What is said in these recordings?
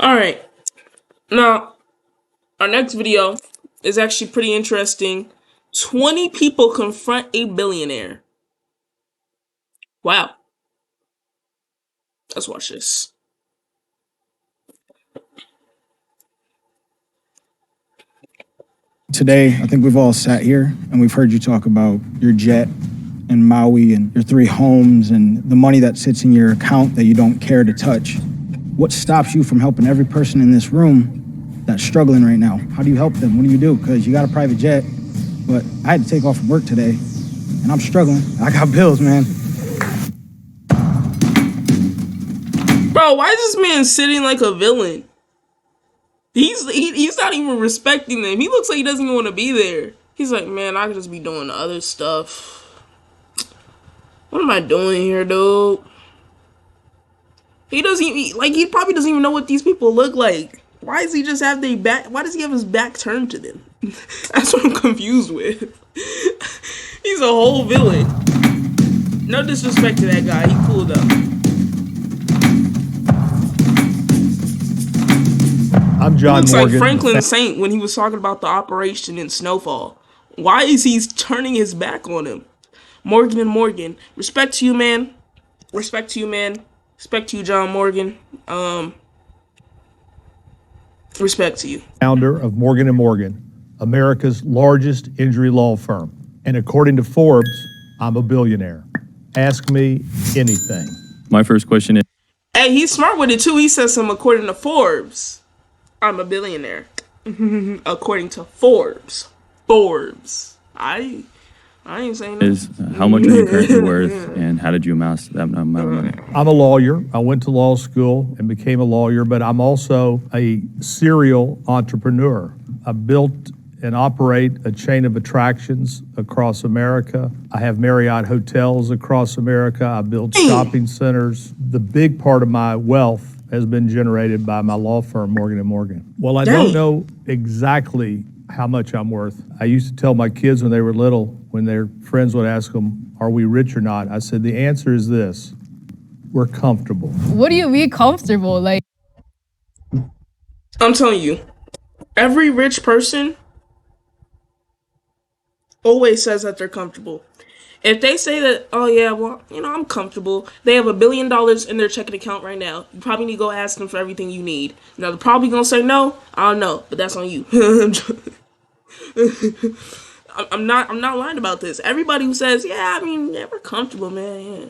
All right. Now, our next video is actually pretty interesting. 20 people confront a billionaire. Wow. Let's watch this. Today, I think we've all sat here and we've heard you talk about your jet in Maui and your 3 homes and the money that sits in your account that you don't care to touch. What stops you from helping every person in this room that's struggling right now? How do you help them? What do you do? Because you got a private jet, but I had to take off from work today and I'm struggling. I got bills, man. Bro, why is this man sitting like a villain? He's not even respecting them. He looks like he doesn't even want to be there. He's like, man, I could just be doing other stuff. What am I doing here, dude? He doesn't even, like, he probably doesn't even know what these people look like. Why does he just have their back? Why does he have his back turned to them? That's what I'm confused with. He's a whole villain. No disrespect to that guy. He cool though. I'm John Looks Morgan. like Franklin Saint when he was talking about the operation in Snowfall. Why is he turning his back on him? Morgan and Morgan. Respect to you, man. Respect to you, man. Respect to you, John Morgan. Respect to you. Founder of Morgan and Morgan, America's largest injury law firm. And according to Forbes, I'm a billionaire. Ask me anything. My first question is, Hey, he's smart with it too. He says some according to Forbes. I'm a billionaire. According to Forbes. Forbes. I ain't saying that. how much are you currently worth, and how did you amass that amount of money? I'm a lawyer. I went to law school and became a lawyer, but I'm also a serial entrepreneur. I built and operate a chain of attractions across America. I have Marriott hotels across America. I build shopping centers. The big part of my wealth has been generated by my law firm, Morgan and Morgan. Well, I don't know exactly how much I'm worth. I used to tell my kids when they were little, when their friends would ask them, are we rich or not? I said, the answer is this: we're comfortable. What do you mean comfortable? Like, I'm telling you, every rich person always says that they're comfortable. If they say that, oh yeah, well, I'm comfortable, they have $1 billion in their checking account right now. You probably need to go ask them for everything you need. Now they're probably gonna say no. I don't know, but that's on you. I'm not lying about this. Everybody who says, yeah, we're comfortable, man. Yeah.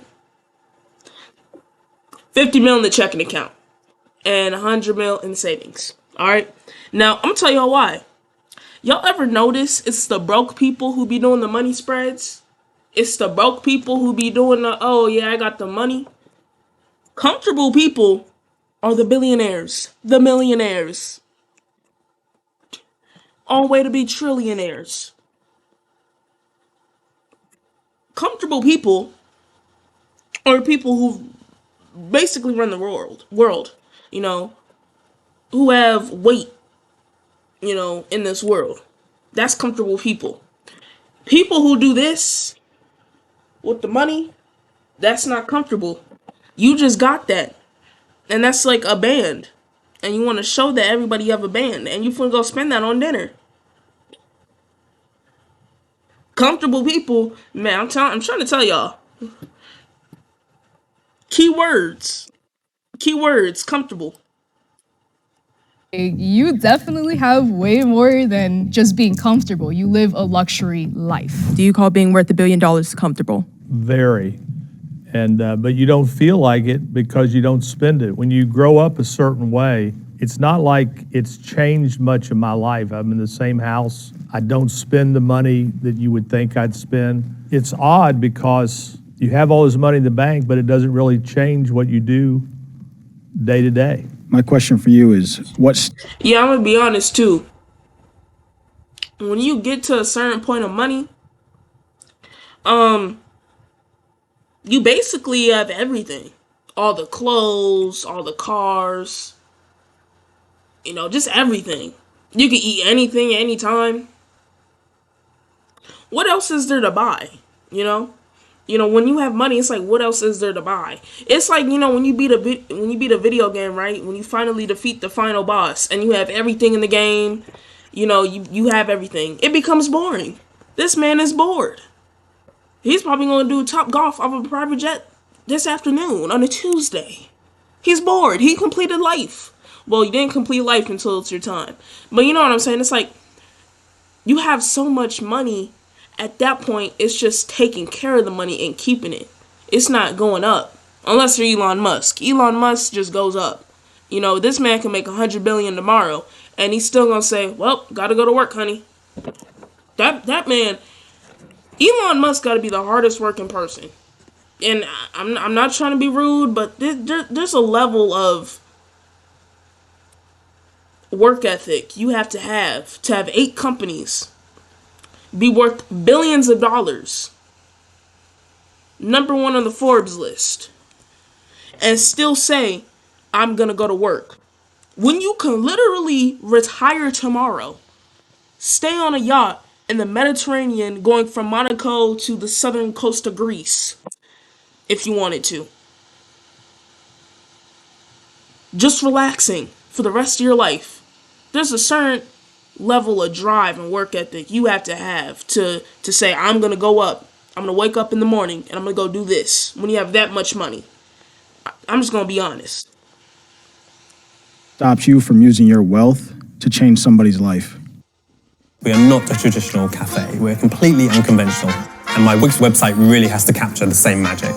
50 mil in the checking account and 100 mil in savings. All right. Now I'm gonna tell y'all why. Y'all ever notice it's the broke people who be doing the money spreads? It's the broke people who be doing the, oh yeah, I got the money. Comfortable people are the billionaires, the millionaires. On way to be trillionaires. Comfortable people are people who basically run the world, who have weight, in this world. That's comfortable people. People who do this with the money, that's not comfortable. You just got that. And that's like a band. And you want to show that everybody have a band. And you finna go spend that on dinner. Comfortable people, man, I'm trying to tell y'all. Keywords, comfortable. you definitely have way more than just being comfortable. You live a luxury life. Do you call being worth $1 billion comfortable? Very. And but you don't feel like it because you don't spend it. When you grow up a certain way, it's not like it's changed much in my life. I'm in the same house. I don't spend the money that you would think I'd spend. It's odd because you have all this money in the bank, but it doesn't really change what you do day to day. My question for you is, Yeah, I'm gonna be honest too. When you get to a certain point of money, you basically have everything. All the clothes, all the cars, just everything. You can eat anything, anytime. What else is there to buy? You You know, when you have money, it's like, what else is there to buy? It's like, you know, when you beat a video game, right? When you finally defeat the final boss and you have everything in the game, you know, you have everything. It becomes boring. This man is bored. He's probably going to do Top Golf off of a private jet this afternoon on a Tuesday. He's bored. He completed life. Well, you didn't complete life until it's your time. But you know what I'm saying? It's like, you have so much money. At that point, it's just taking care of the money and keeping it. It's not going up. Unless you're Elon Musk. Elon Musk just goes up. You know, this man can make $100 billion tomorrow, and he's still gonna say, well, gotta go to work, honey. That man, Elon Musk gotta be the hardest working person. And I'm not trying to be rude, but there's a level of work ethic you have to have 8 companies, be worth billions of dollars, #1 on the Forbes list, and still say, I'm gonna go to work. When you can literally retire tomorrow, stay on a yacht in the Mediterranean going from Monaco to the southern coast of Greece, if you wanted to. Just relaxing for the rest of your life. There's a certain level of drive and work ethic you have to say, I'm going to go up. I'm going to wake up in the morning and I'm going to go do this when you have that much money. I'm just going to be honest. Stops you from using your wealth to change somebody's life. We are not a traditional cafe. We're completely unconventional. And my Wix website really has to capture the same magic.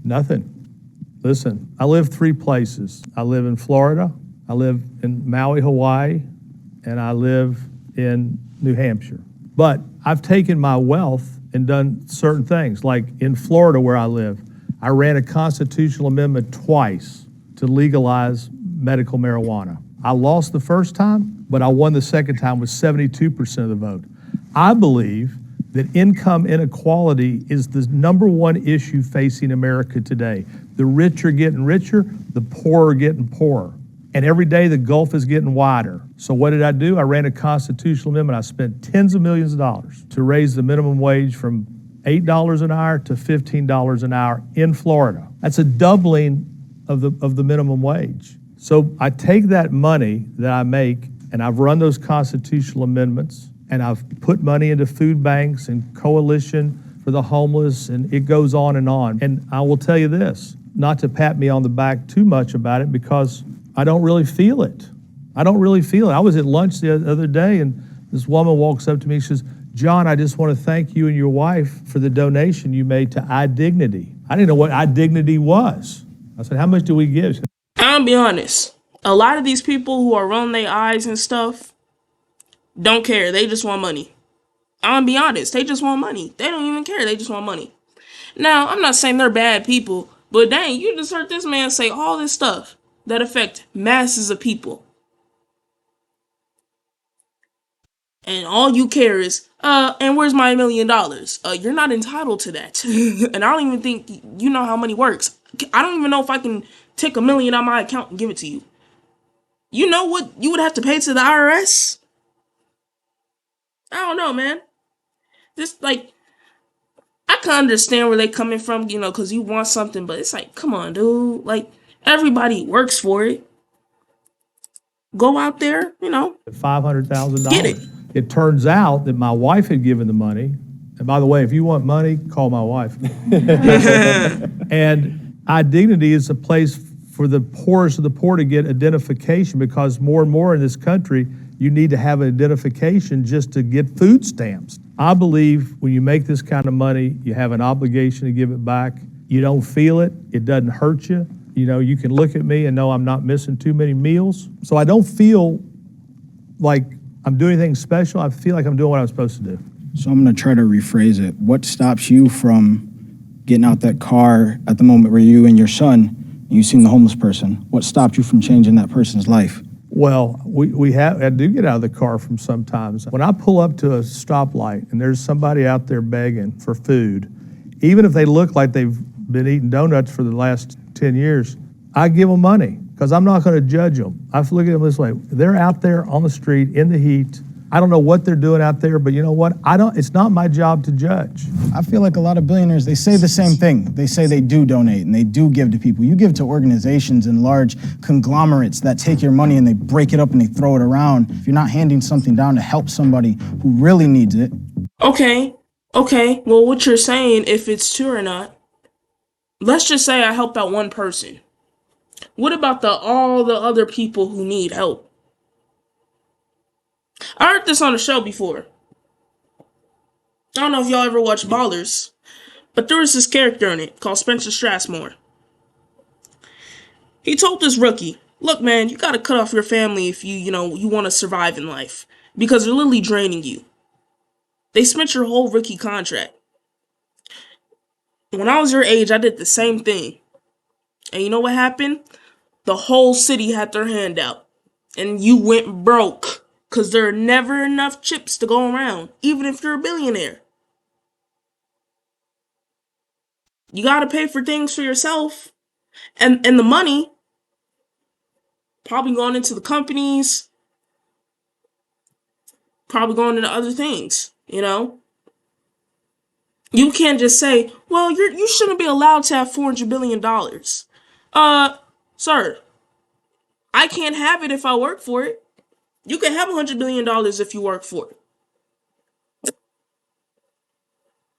Nothing. Listen, I live 3 places. I live in Florida, I live in Maui, Hawaii, and I live in New Hampshire. But I've taken my wealth and done certain things. Like in Florida where I live, I ran a constitutional amendment twice to legalize medical marijuana. I lost the first time, but I won the second time with 72% of the vote. I believe that income inequality is the #1 issue facing America today. The rich are getting richer, the poor are getting poorer. And every day the gulf is getting wider. So what did I do? I ran a constitutional amendment. I spent tens of millions of dollars to raise the minimum wage from $8 an hour to $15 an hour in Florida. That's a doubling of the minimum wage. So I take that money that I make and I've run those constitutional amendments and I've put money into food banks and coalition for the homeless, and it goes on. And I will tell you this, not to pat me on the back too much about it, because I don't really feel it. I don't really feel it. I was at lunch the other day and this woman walks up to me and says, John, I just want to thank you and your wife for the donation you made to iDignity. I didn't know what iDignity was. I said, how much do we give? I'll be honest. A lot of these people who are rolling their eyes and stuff don't care. They just want money. I'll be honest. They just want money. They don't even care. They just want money. Now, I'm not saying they're bad people, but dang, you just heard this man say all this stuff that affect masses of people. And all you care is, and where's my $1 million? You're not entitled to that. And I don't even think you know how money works. I don't even know if I can take $1 million out of my account and give it to you. You know what you would have to pay to the IRS? I don't know, man. Just like, I can understand where they coming from, you know, because you want something, but it's like, come on, dude. Like, everybody works for it. Go out there, you know. $500,000. Get it. It turns out that my wife had given the money. And by the way, if you want money, call my wife. And iDignity is a place for the poorest of the poor to get identification, because more and more in this country, you need to have an identification just to get food stamps. I believe when you make this kind of money, you have an obligation to give it back. You don't feel it. It doesn't hurt you. You know, you can look at me and know I'm not missing too many meals. So I don't feel like I'm doing anything special. I feel like I'm doing what I'm supposed to do. So I'm going to try to rephrase it. What stops you from getting out that car at the moment where you and your son, and you seen the homeless person? What stopped you from changing that person's life? Well, I do get out of the car from sometimes. When I pull up to a stoplight and there's somebody out there begging for food, even if they look like they've been eating donuts for the last 10 years, I give them money because I'm not going to judge them. I look at them this way. They're out there on the street in the heat I don't know what they're doing out there, but you know what? It's not my job to judge. I feel like a lot of billionaires, they say the same thing. They say they do donate and they do give to people. You give to organizations and large conglomerates that take your money and they break it up and they throw it around. If you're not handing something down to help somebody who really needs it. Okay. Well, what you're saying, if it's true or not, let's just say I helped out one person. What about all the other people who need help? I heard this on a show before. I don't know if y'all ever watched Ballers, but there was this character in it called Spencer Strassmore. He told this rookie, look, man, you gotta cut off your family if you want to survive in life, because they're literally draining you. They spent your whole rookie contract. When I was your age, I did the same thing. And you know what happened? The whole city had their hand out. And you went broke. Because there are never enough chips to go around, even if you're a billionaire. You gotta pay for things for yourself. And the money probably going into the companies, probably going into other things, You can't just say, well, you shouldn't be allowed to have $400 billion. Sir, I can't have it if I work for it. You can have $100 billion if you work for it.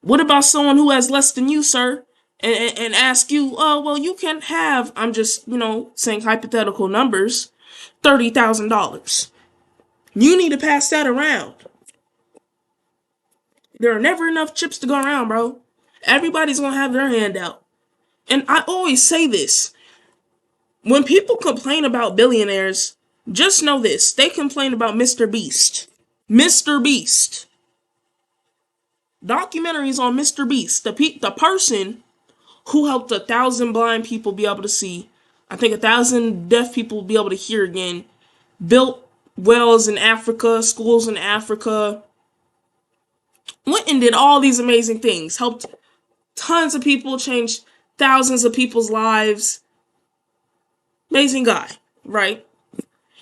What about someone who has less than you, sir, and ask you, well, you can have, I'm just, saying hypothetical numbers, $30,000. You need to pass that around. There are never enough chips to go around, bro. Everybody's going to have their hand out. And I always say this. When people complain about billionaires, just know this. They complain about Mr. Beast. Mr. Beast. Documentaries on Mr. Beast. The person who helped 1,000 blind people be able to see. I think 1,000 deaf people be able to hear again. Built wells in Africa, schools in Africa. Went and did all these amazing things. Helped tons of people, changed thousands of people's lives. Amazing guy, right?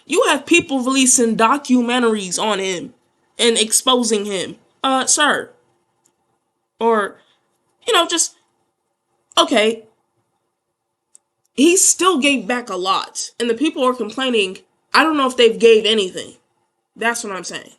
You have people releasing documentaries on him and exposing him. Sir. Or, just, okay. He still gave back a lot. And the people are complaining, I don't know if they've gave anything. That's what I'm saying.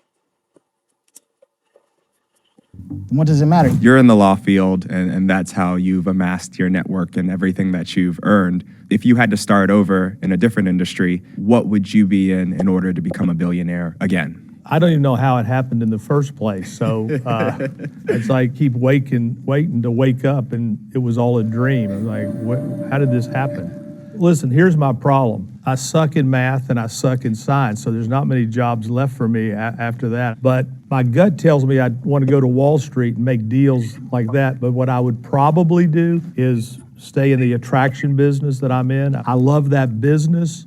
What does it matter? You're in the law field, and that's how you've amassed your network and everything that you've earned. If you had to start over in a different industry, what would you be in order to become a billionaire again? I don't even know how it happened in the first place. So it's like keep waiting to wake up, and it was all a dream. I'm like, how did this happen? Listen, here's my problem. I suck in math and I suck in science, so there's not many jobs left for me after that. But my gut tells me I want to go to Wall Street and make deals like that. But what I would probably do is stay in the attraction business that I'm in. I love that business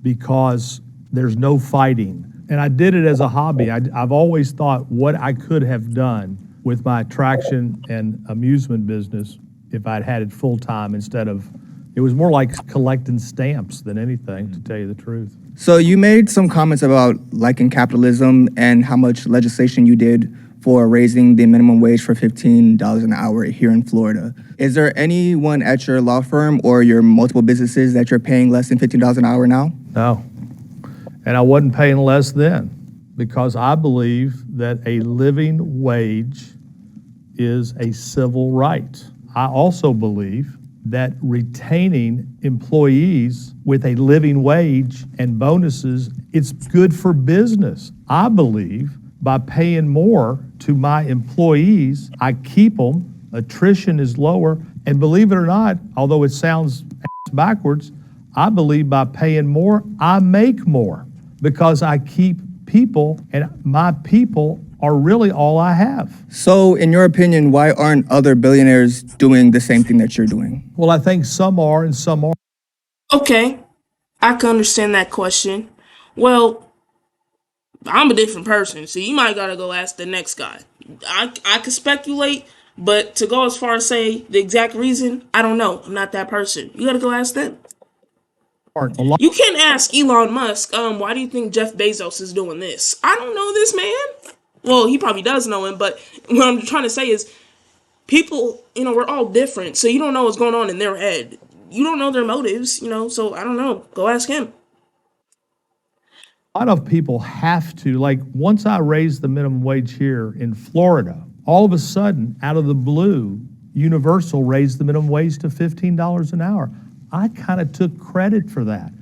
because there's no fighting. And I did it as a hobby. I've always thought what I could have done with my attraction and amusement business if I'd had it full time instead of, it was more like collecting stamps than anything, to tell you the truth. So you made some comments about liking capitalism and how much legislation you did for raising the minimum wage for $15 an hour here in Florida. Is there anyone at your law firm or your multiple businesses that you're paying less than $15 an hour now? No. And I wasn't paying less then because I believe that a living wage is a civil right. I also believe that retaining employees with a living wage and bonuses, it's good for business. I believe by paying more to my employees, I keep them, attrition is lower, and believe it or not, although it sounds backwards, I believe by paying more, I make more because I keep people, and my people are really all I have. So in your opinion, why aren't other billionaires doing the same thing that you're doing? Well, I think some are and some aren't. Okay, I can understand that question. Well, I'm a different person, so you might gotta go ask the next guy. I could speculate, but to go as far as say the exact reason, I don't know. I'm not that person. You gotta go ask them. A lot. You can't ask Elon Musk, why do you think Jeff Bezos is doing this? I don't know this man. Well, he probably does know him, but what I'm trying to say is people, we're all different. So you don't know what's going on in their head. You don't know their motives, so I don't know. Go ask him. A lot of people have to, like, once I raised the minimum wage here in Florida, all of a sudden, out of the blue, Universal raised the minimum wage to $15 an hour. I kind of took credit for that.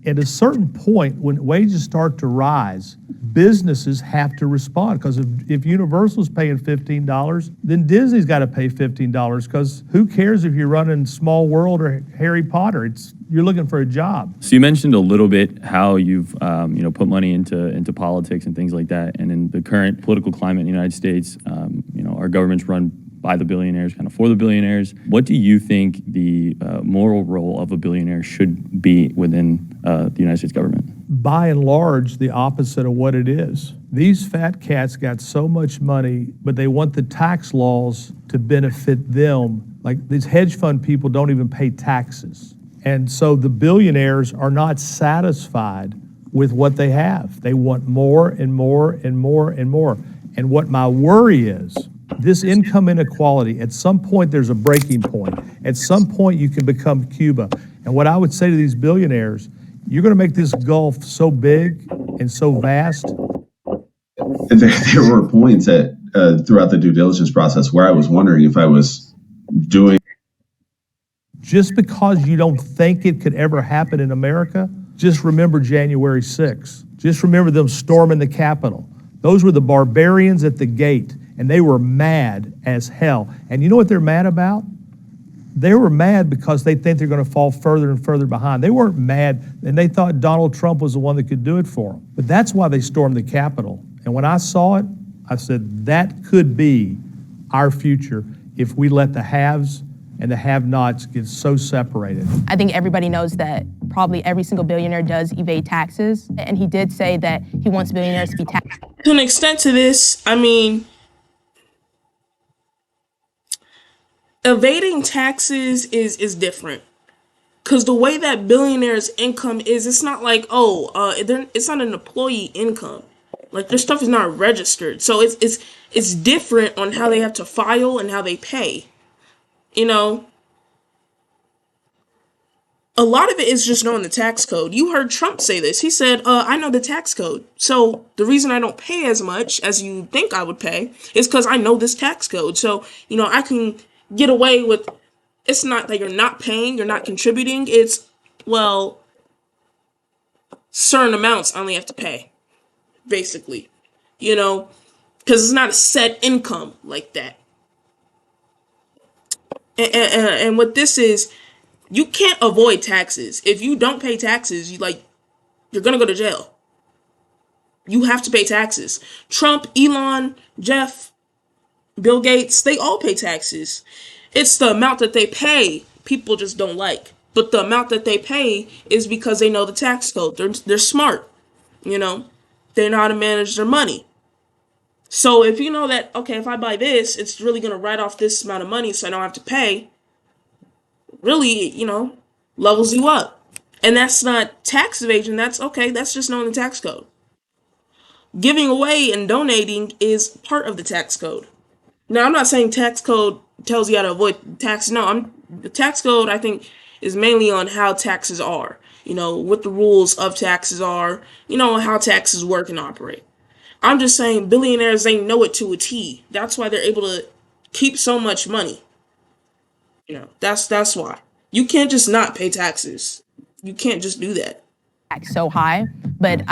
At a certain point, when wages start to rise, businesses have to respond, because if Universal's paying $15, then Disney's got to pay $15, because who cares if you're running Small World or Harry Potter? You're looking for a job. So you mentioned a little bit how you've put money into politics and things like that, and in the current political climate in the United States, our government's run by the billionaires, kind of for the billionaires. What do you think the moral role of a billionaire should be within the United States government? By and large, the opposite of what it is. These fat cats got so much money, but they want the tax laws to benefit them. Like, these hedge fund people don't even pay taxes. And so the billionaires are not satisfied with what they have. They want more and more and more and more. And what my worry is, this income inequality, at some point there's a breaking point. At some point you can become Cuba. And what I would say to these billionaires, you're gonna make this gulf so big and so vast. There were points throughout the due diligence process where I was wondering if I was doing. Just because you don't think it could ever happen in America, just remember January 6th. Just remember them storming the Capitol. Those were the barbarians at the gate, and they were mad as hell. And you know what they're mad about? They were mad because they think they're going to fall further and further behind. They weren't mad, and they thought Donald Trump was the one that could do it for them. But that's why they stormed the Capitol. And when I saw it, I said, that could be our future if we let the haves and the have-nots get so separated. I think everybody knows that probably every single billionaire does evade taxes. And he did say that he wants billionaires to be taxed. To an extent to this, I mean, evading taxes is different. Because the way that billionaires' income is, it's not like, it's not an employee income. Like, their stuff is not registered. So it's different on how they have to file and how they pay. A lot of it is just knowing the tax code. You heard Trump say this. He said, I know the tax code. So the reason I don't pay as much as you think I would pay is because I know this tax code. So, I can get away with, it's not that you're not paying, you're not contributing. It's, certain amounts I only have to pay, basically, because it's not a set income like that. And what this is, you can't avoid taxes. If you don't pay taxes, you're gonna go to jail. You have to pay taxes. Trump, Elon, Jeff, Bill Gates, they all pay taxes. It's the amount that they pay people just don't like. But the amount that they pay is because they know the tax code. They're smart, They know how to manage their money. So if you know that, okay, if I buy this, it's really going to write off this amount of money so I don't have to pay, really, levels you up. And that's not tax evasion. That's just knowing the tax code. Giving away and donating is part of the tax code. Now, I'm not saying tax code tells you how to avoid tax. No, the tax code, I think, is mainly on how taxes are, what the rules of taxes are, how taxes work and operate. I'm just saying billionaires, they know it to a T. That's why they're able to keep so much money. That's why. You can't just not pay taxes. You can't just do that. Tax so high, but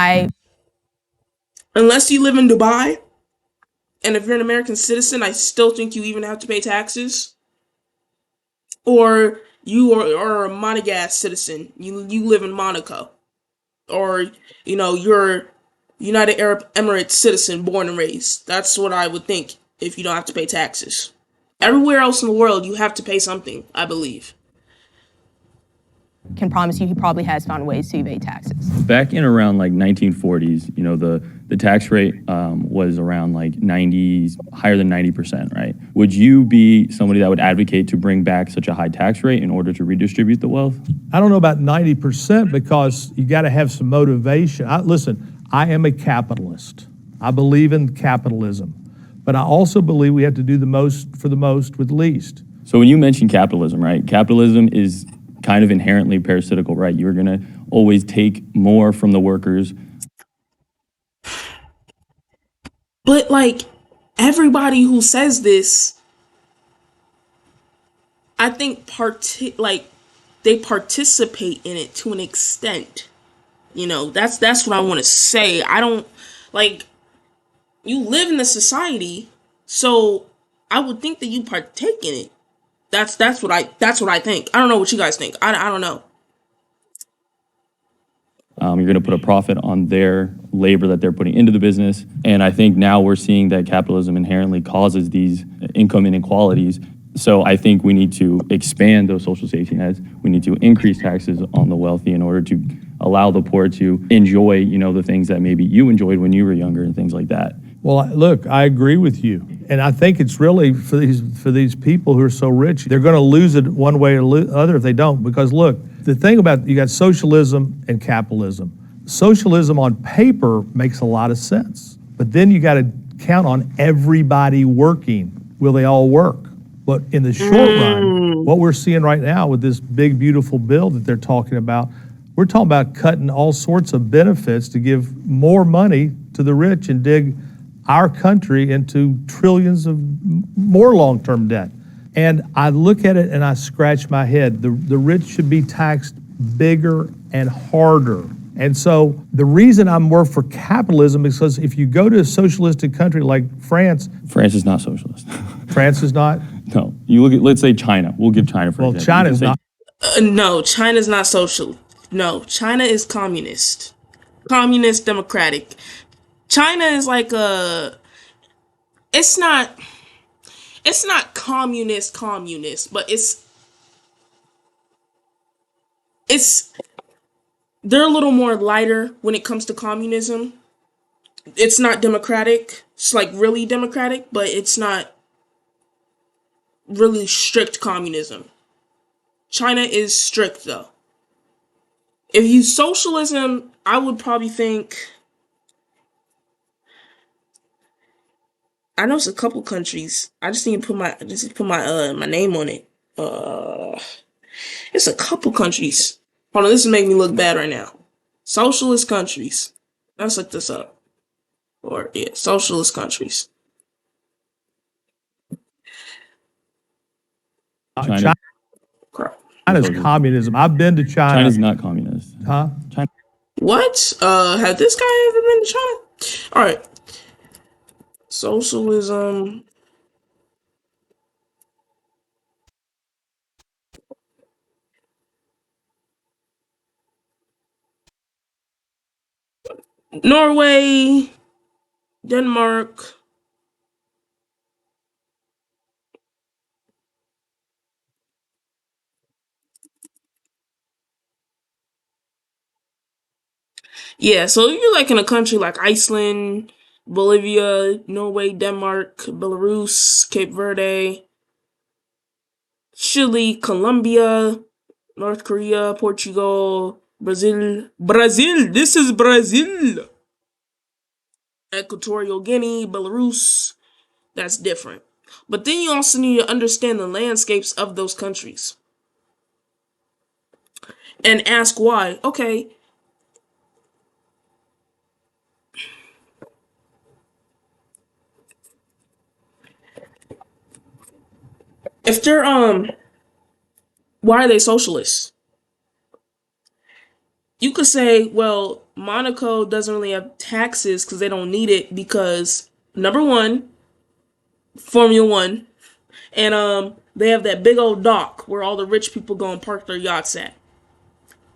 unless you live in Dubai, and if you're an American citizen, I still think you even have to pay taxes. Or you are a Monegasque citizen. You live in Monaco. Or, you're United Arab Emirates citizen, born and raised. That's what I would think if you don't have to pay taxes. Everywhere else in the world, you have to pay something, I believe. can promise you he probably has found ways to evade taxes. Back in around like 1940s, you know, the tax rate was around like 90, higher than 90%, right? Would you be somebody that would advocate to bring back such a high tax rate in order to redistribute the wealth? I don't know about 90% because you got to have some motivation. Listen, I am a capitalist. I believe in capitalism, but I also believe we have to do the most for the most with least. So when you mention capitalism, right? Capitalism is kind of inherently parasitical, right? You're going to always take more from the workers. But like everybody who says this, I think they participate in it to an extent. You know, that's what I want to say. I don't like you live in a society, so I would think that you partake in it. That's what I think. I don't know what you guys think. I don't know. You're going to put a profit on their labor that they're putting into the business. And I think now we're seeing that capitalism inherently causes these income inequalities. So I think we need to expand those social safety nets. We need to increase taxes on the wealthy in order to allow the poor to enjoy, you know, the things that maybe you enjoyed when you were younger and things like that. Well, look, I agree with you. And I think it's really for these people who are so rich, they're going to lose it one way or the other if they don't. Because look, the thing about, you got socialism and capitalism. Socialism on paper makes a lot of sense. But then you got to count on everybody working. Will they all work? But in the short run, what we're seeing right now with this big, beautiful bill that they're talking about, we're talking about cutting all sorts of benefits to give more money to the rich and dig our country into trillions of more long-term debt. And I look at it and I scratch my head. The rich should be taxed bigger and harder. And so the reason I'm more for capitalism is because if you go to a socialistic country like France. France is not socialist. France is not? No. You look at, let's say China. We'll give China for example. Well, China's not. No, China's not social. No, China is communist. Communist democratic. China is like it's not communist, but they're a little more lighter when it comes to communism. It's not democratic. It's like really democratic, but it's not really strict communism. China is strict though. If you socialism, I would probably think, I know it's a couple countries. I just need to put my name on it. It's a couple countries. Hold on, this is making me look bad right now. Socialist countries. Let's look this up. Socialist countries. China. China's communism. I've been to China. China's not communist. Huh? China. What? Has this guy ever been to China? All right. Socialism. Norway, Denmark. Yeah, so you're like in a country like Iceland, Bolivia, Norway, Denmark, Belarus, Cape Verde, Chile, Colombia, North Korea, Portugal, Brazil. This is Brazil. Equatorial Guinea, Belarus. That's different. But then you also need to understand the landscapes of those countries. And ask why. Okay. If they're why are they socialists? You could say, well, Monaco doesn't really have taxes because they don't need it because number one, Formula One, and they have that big old dock where all the rich people go and park their yachts at.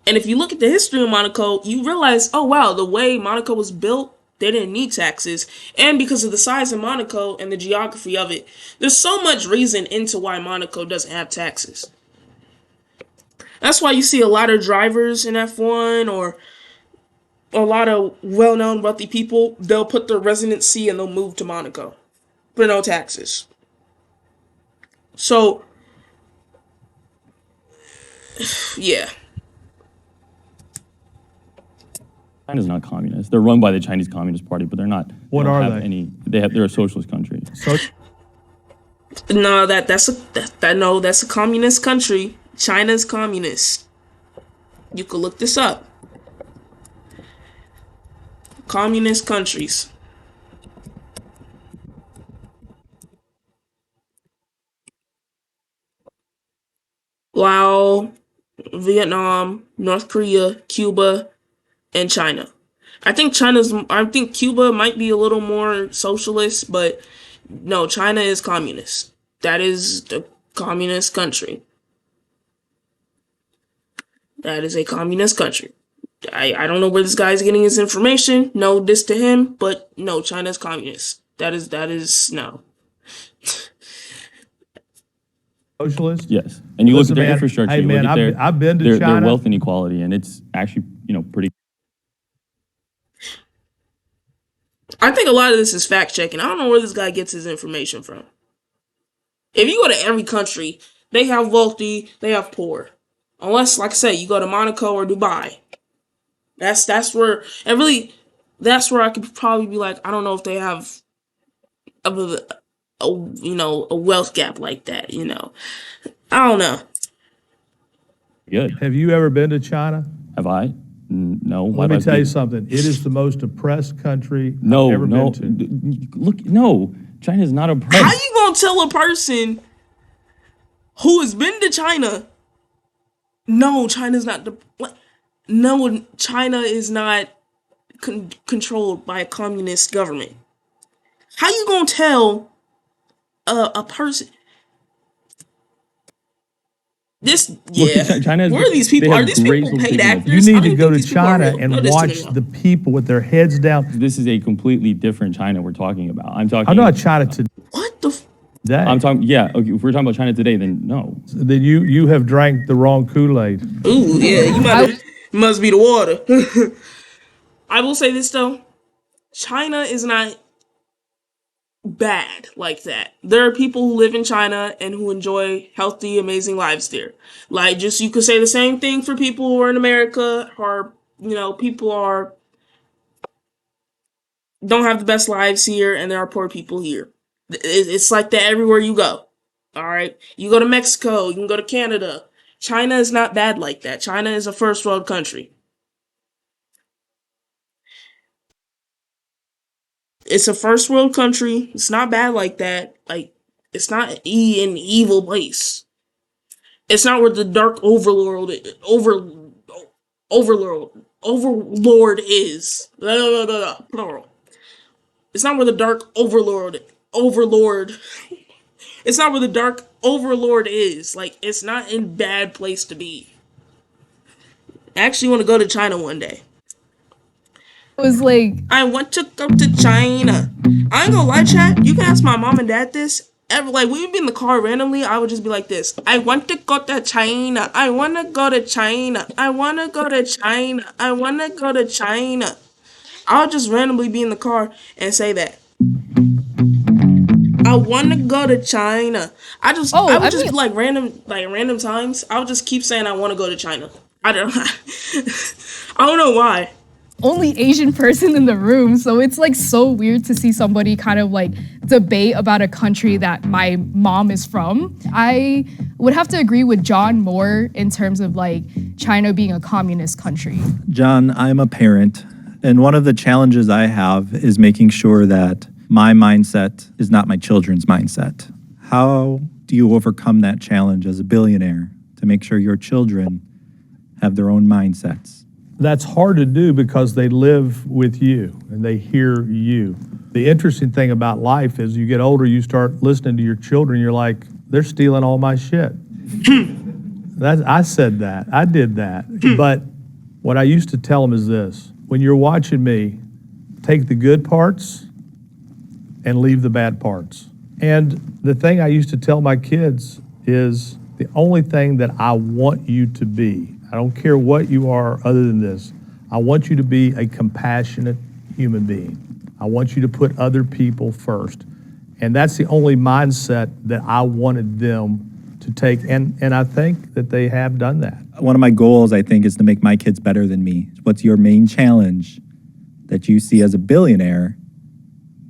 And if you look at the history of Monaco, you realize, oh wow, the way Monaco was built, they didn't need taxes. And because of the size of Monaco and the geography of it, there's so much reason into why Monaco doesn't have taxes. That's why you see a lot of drivers in F1 or a lot of well-known wealthy people, they'll put their residency and they'll move to Monaco for no taxes. So, yeah. China's not communist. They're run by the Chinese Communist Party, but they're not. What don't are have they? They're a socialist country. So, No, that's a communist country. China's communist. You could look this up. Communist countries. Laos, Vietnam, North Korea, Cuba, and China. I think Cuba might be a little more socialist, but no, China is communist. That is the communist country. That is a communist country. I don't know where this guy's getting his information. No diss to him, but no, China's communist. That is no. socialist? Yes, and you Listen, look at their man, infrastructure. hey, you man, look at I've been to their China. wealth inequality, and it's actually pretty. I think a lot of this is fact checking. I don't know where this guy gets his information from. If you go to every country, they have wealthy, they have poor. Unless, like I said, you go to Monaco or Dubai. That's where, and really, that's where I could probably be like, I don't know if they have a wealth gap like that. I don't know. Good. Have you ever been to China? Have I? No. Let me tell you something. It is the most oppressed country No, I've ever no. been to. Look, no. China's not oppressed. How you gonna tell a person who has been to China? No, China's not the. No, China is not controlled by a communist government. How you gonna tell a person? China Where are these people? they have Are these great people paid social actors? You I need don't to go think to these people are China real. and No, this watch to me. the people with their heads down. This is a completely different China we're talking about. I'm talking. I'm not China today. What the? I'm talking. Yeah. Okay, if we're talking about China today, then no. Then you have drank the wrong Kool-Aid. Ooh, yeah, must be the water. I will say this though, China is not bad like that. There are people who live in China and who enjoy healthy, amazing lives there. Like, just you could say the same thing for people who are in America, or people don't have the best lives here, and there are poor people here. It's like that everywhere you go. All right, you go to Mexico, you can go to Canada. China is not bad like that. China is a first world country. It's a first world country. It's not bad like that. Like, it's not an evil place. It's not where the dark overlord is. Plural. It's not where the dark overlord. It's not where the dark overlord is. Like, it's not a bad place to be. I actually want to go to China one day. It was like, I want to go to China. I ain't gonna lie, chat. You can ask my mom and dad this. Like, we would be in the car randomly, I would just be like this. I want to go to China. I want to go to China. I want to go to China. I want to go to China. I would just randomly be in the car and say that. I want to go to China. I would just be like random times. I would just keep saying I want to go to China. I don't know why. only Asian person in the room, so it's like so weird to see somebody kind of like debate about a country that my mom is from. I would have to agree with John more in terms of like China being a communist country. John, I'm a parent, and one of the challenges I have is making sure that my mindset is not my children's mindset. How do you overcome that challenge as a billionaire to make sure your children have their own mindsets? That's hard to do because they live with you and they hear you. The interesting thing about life is you get older, you start listening to your children, you're like, they're stealing all my shit. I said that, I did that. But what I used to tell them is this: when you're watching me, take the good parts and leave the bad parts. And the thing I used to tell my kids is, The only thing that I want you to be, I don't care what you are other than this, I want you to be a compassionate human being. I want you to put other people first. And that's the only mindset that I wanted them to take. And I think that they have done that. One of my goals, I think, is to make my kids better than me. What's your main challenge that you see as a billionaire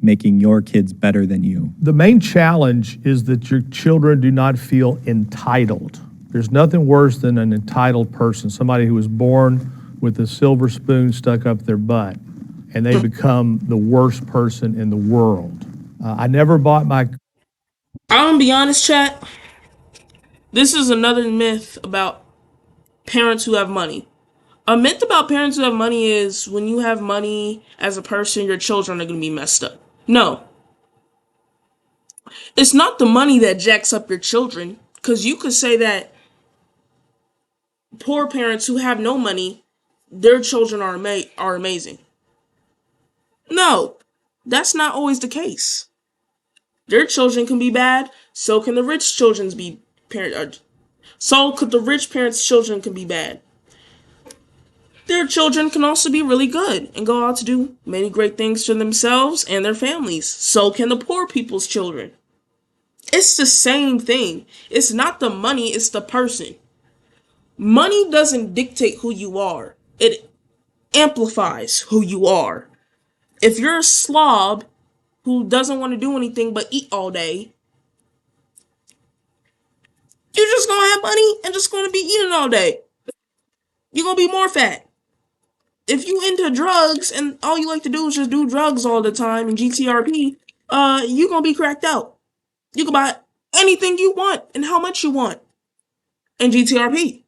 making your kids better than you? The main challenge is that your children do not feel entitled. There's nothing worse than an entitled person, somebody who was born with a silver spoon stuck up their butt, and they become the worst person in the world. I never bought my... I'm gonna be honest, chat. This is another myth about parents who have money. A myth about parents who have money is when you have money as a person, your children are gonna be messed up. No. It's not the money that jacks up your children, because you could say that poor parents who have no money, their children are amazing. No, that's not always the case. Their children can be bad, so can the rich children's be parent. So could the rich parents' children can be bad. Their children can also be really good and go out to do many great things for themselves and their families. So can the poor people's children. It's the same thing. It's not the money, it's the person. Money doesn't dictate who you are. It amplifies who you are. If you're a slob who doesn't want to do anything but eat all day, you're just gonna have money and just gonna be eating all day. You're gonna be more fat. If you into drugs and all you like to do is just do drugs all the time and GTRP, you gonna be cracked out. You can buy anything you want and how much you want in GTRP.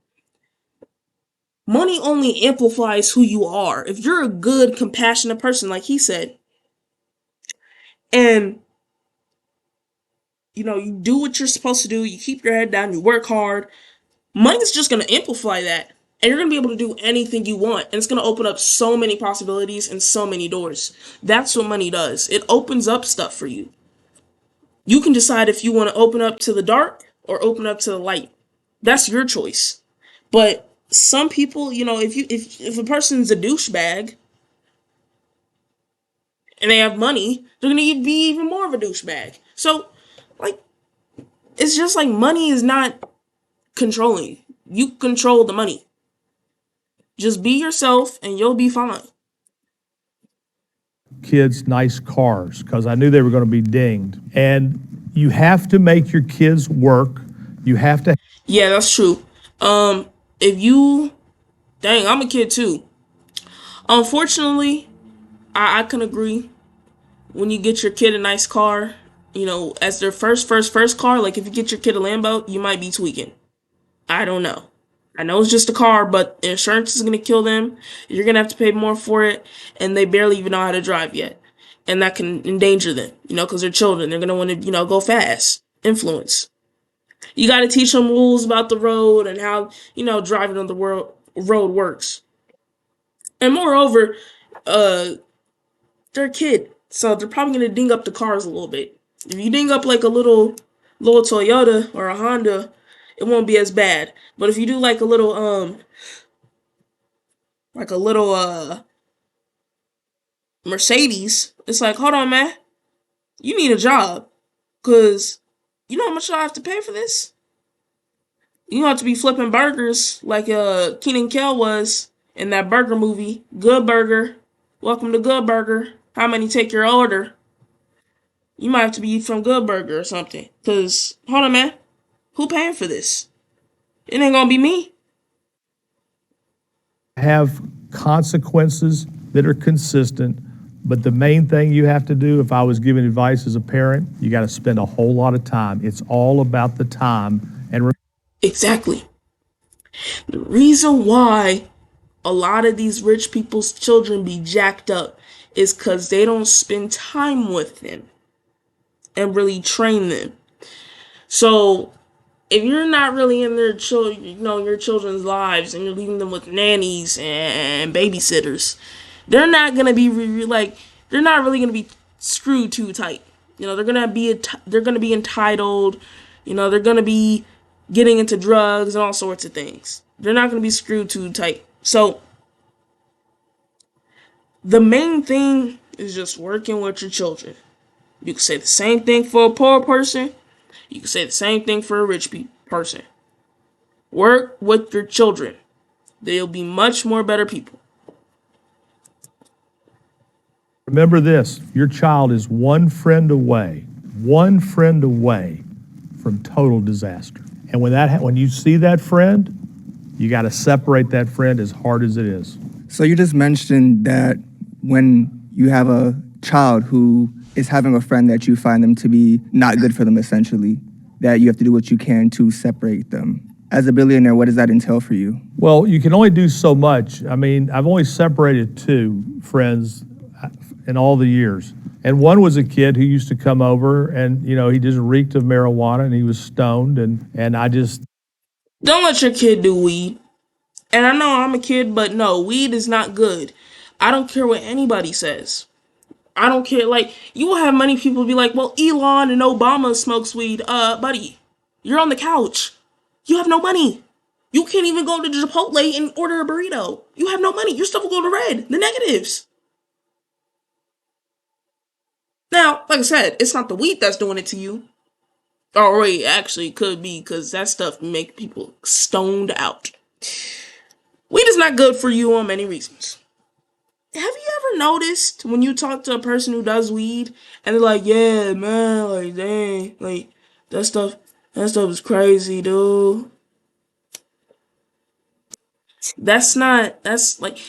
Money only amplifies who you are. If you're a good, compassionate person, like he said, and you do what you're supposed to do, you keep your head down, you work hard, money's just gonna amplify that. And you're gonna be able to do anything you want. And it's gonna open up so many possibilities and so many doors. That's what money does. It opens up stuff for you. You can decide if you want to open up to the dark or open up to the light. That's your choice. But some people, if a person's a douchebag and they have money, they're gonna be even more of a douchebag. So, it's just like money is not controlling. You control the money. Just be yourself and you'll be fine. Kids nice cars because I knew they were going to be dinged. And you have to make your kids work. You have to. Yeah, that's true. I'm a kid too. Unfortunately, I can agree. When you get your kid a nice car, as their first car, like if you get your kid a Lambo, you might be tweaking. I don't know. I know it's just a car, but insurance is going to kill them. You're going to have to pay more for it, and they barely even know how to drive yet. And that can endanger them, because they're children. They're going to want to, go fast. Influence. You got to teach them rules about the road and how, driving on the road works. And moreover, they're a kid, so they're probably going to ding up the cars a little bit. If you ding up like a little Toyota or a Honda, it won't be as bad. But if you do like a little Mercedes, it's like, hold on, man. You need a job. Cause you know how much I have to pay for this? You have to be flipping burgers like Keenan Kel was in that burger movie. Good Burger. Welcome to Good Burger. How many take your order? You might have to be from Good Burger or something. Cause hold on, man. Who paying for this? It ain't gonna be me. Have consequences that are consistent, but the main thing you have to do, if I was giving advice as a parent, you got to spend a whole lot of time. It's all about the time. And exactly. The reason why a lot of these rich people's children be jacked up is because they don't spend time with them and really train them. So if you're not really in their your children's lives and you're leaving them with nannies and babysitters, they're not gonna be they're not really gonna be screwed too tight. They're gonna be entitled. They're gonna be getting into drugs and all sorts of things. They're not going to be screwed too tight. So the main thing is just working with your children. You can say the same thing for a poor person. You can say the same thing for a rich person. Work with your children. They'll be much more better people. Remember this, your child is one friend away from total disaster. And when you see that friend, you got to separate that friend as hard as it is. So you just mentioned that when you have a child who is having a friend that you find them to be not good for them, essentially, that you have to do what you can to separate them. As a billionaire, what does that entail for you? Well, you can only do so much. I mean, I've only separated 2 friends in all the years. And one was a kid who used to come over and, he just reeked of marijuana and he was stoned and I just... Don't let your kid do weed. And I know I'm a kid, but no, weed is not good. I don't care what anybody says. I don't care. Like, you will have many people be like, well, Elon and Obama smokes weed. Buddy, you're on the couch. You have no money. You can't even go to Chipotle and order a burrito. You have no money. Your stuff will go to red. The negatives. Now, like I said, it's not the weed that's doing it to you. Or wait, actually, it could be because that stuff make people stoned out. Weed is not good for you on many reasons. Have you ever noticed when you talk to a person who does weed and they're like, yeah, man, like, dang, like, that stuff is crazy, dude. That's like,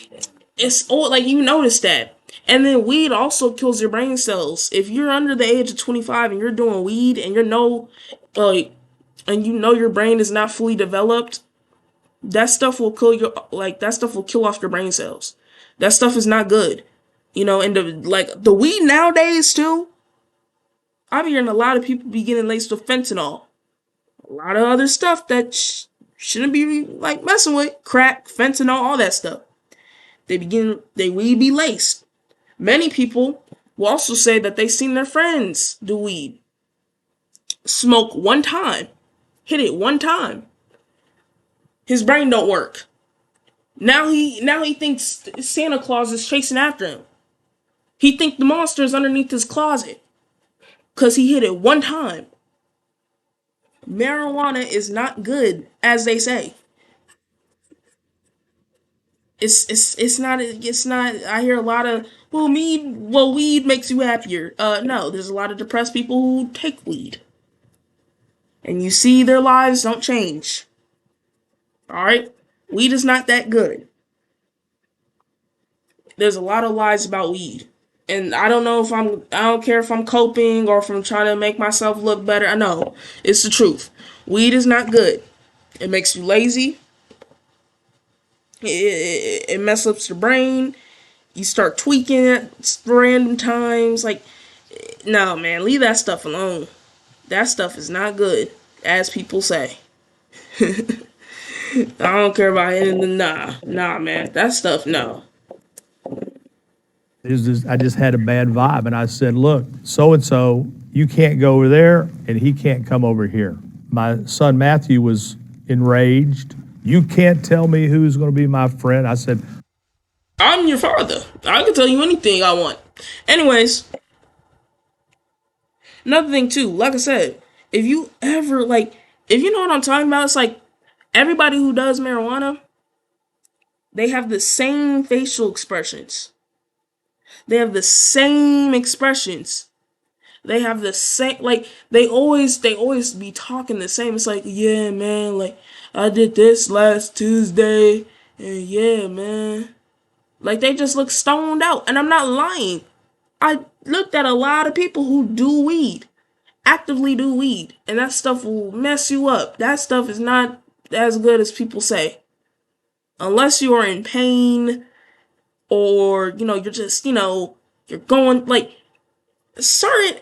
it's old, like, you notice that. And then weed also kills your brain cells. If you're under the age of 25 and you're doing weed and and you know your brain is not fully developed, that stuff will kill off your brain cells. That stuff is not good. And the weed nowadays too, I'm hearing a lot of people be getting laced with fentanyl. A lot of other stuff that shouldn't be like messing with. Crack, fentanyl, all that stuff. They weed be laced. Many people will also say that they've seen their friends do weed. Smoke one time. Hit it one time. His brain don't work. Now he thinks Santa Claus is chasing after him. He thinks the monster is underneath his closet. Because he hit it one time. Marijuana is not good, as they say. It's not, I hear a lot of, weed makes you happier. No, there's a lot of depressed people who take weed. And you see their lives don't change. Alright? Weed is not that good. There's a lot of lies about weed. And I don't care if I'm coping or if I'm trying to make myself look better. I know. It's the truth. Weed is not good. It makes you lazy. It messes up your brain. You start tweaking at random times. Like, no, man, leave that stuff alone. That stuff is not good, as people say. I don't care about it. Nah, man. That stuff, no. I just had a bad vibe, and I said, look, so-and-so, you can't go over there, and he can't come over here. My son Matthew was enraged. You can't tell me who's going to be my friend. I said, I'm your father. I can tell you anything I want. Anyways, another thing too, like I said, if you ever, if you know what I'm talking about, it's like everybody who does marijuana, they have the same facial expressions. They have the same expressions. They have the same, they always be talking the same. It's like, yeah, man, I did this last Tuesday, and yeah, man. They just look stoned out, and I'm not lying. I looked at a lot of people who do weed, actively do weed, and that stuff will mess you up. That stuff is not as good as people say. Unless you are in pain, or, you're just, you're going, certain,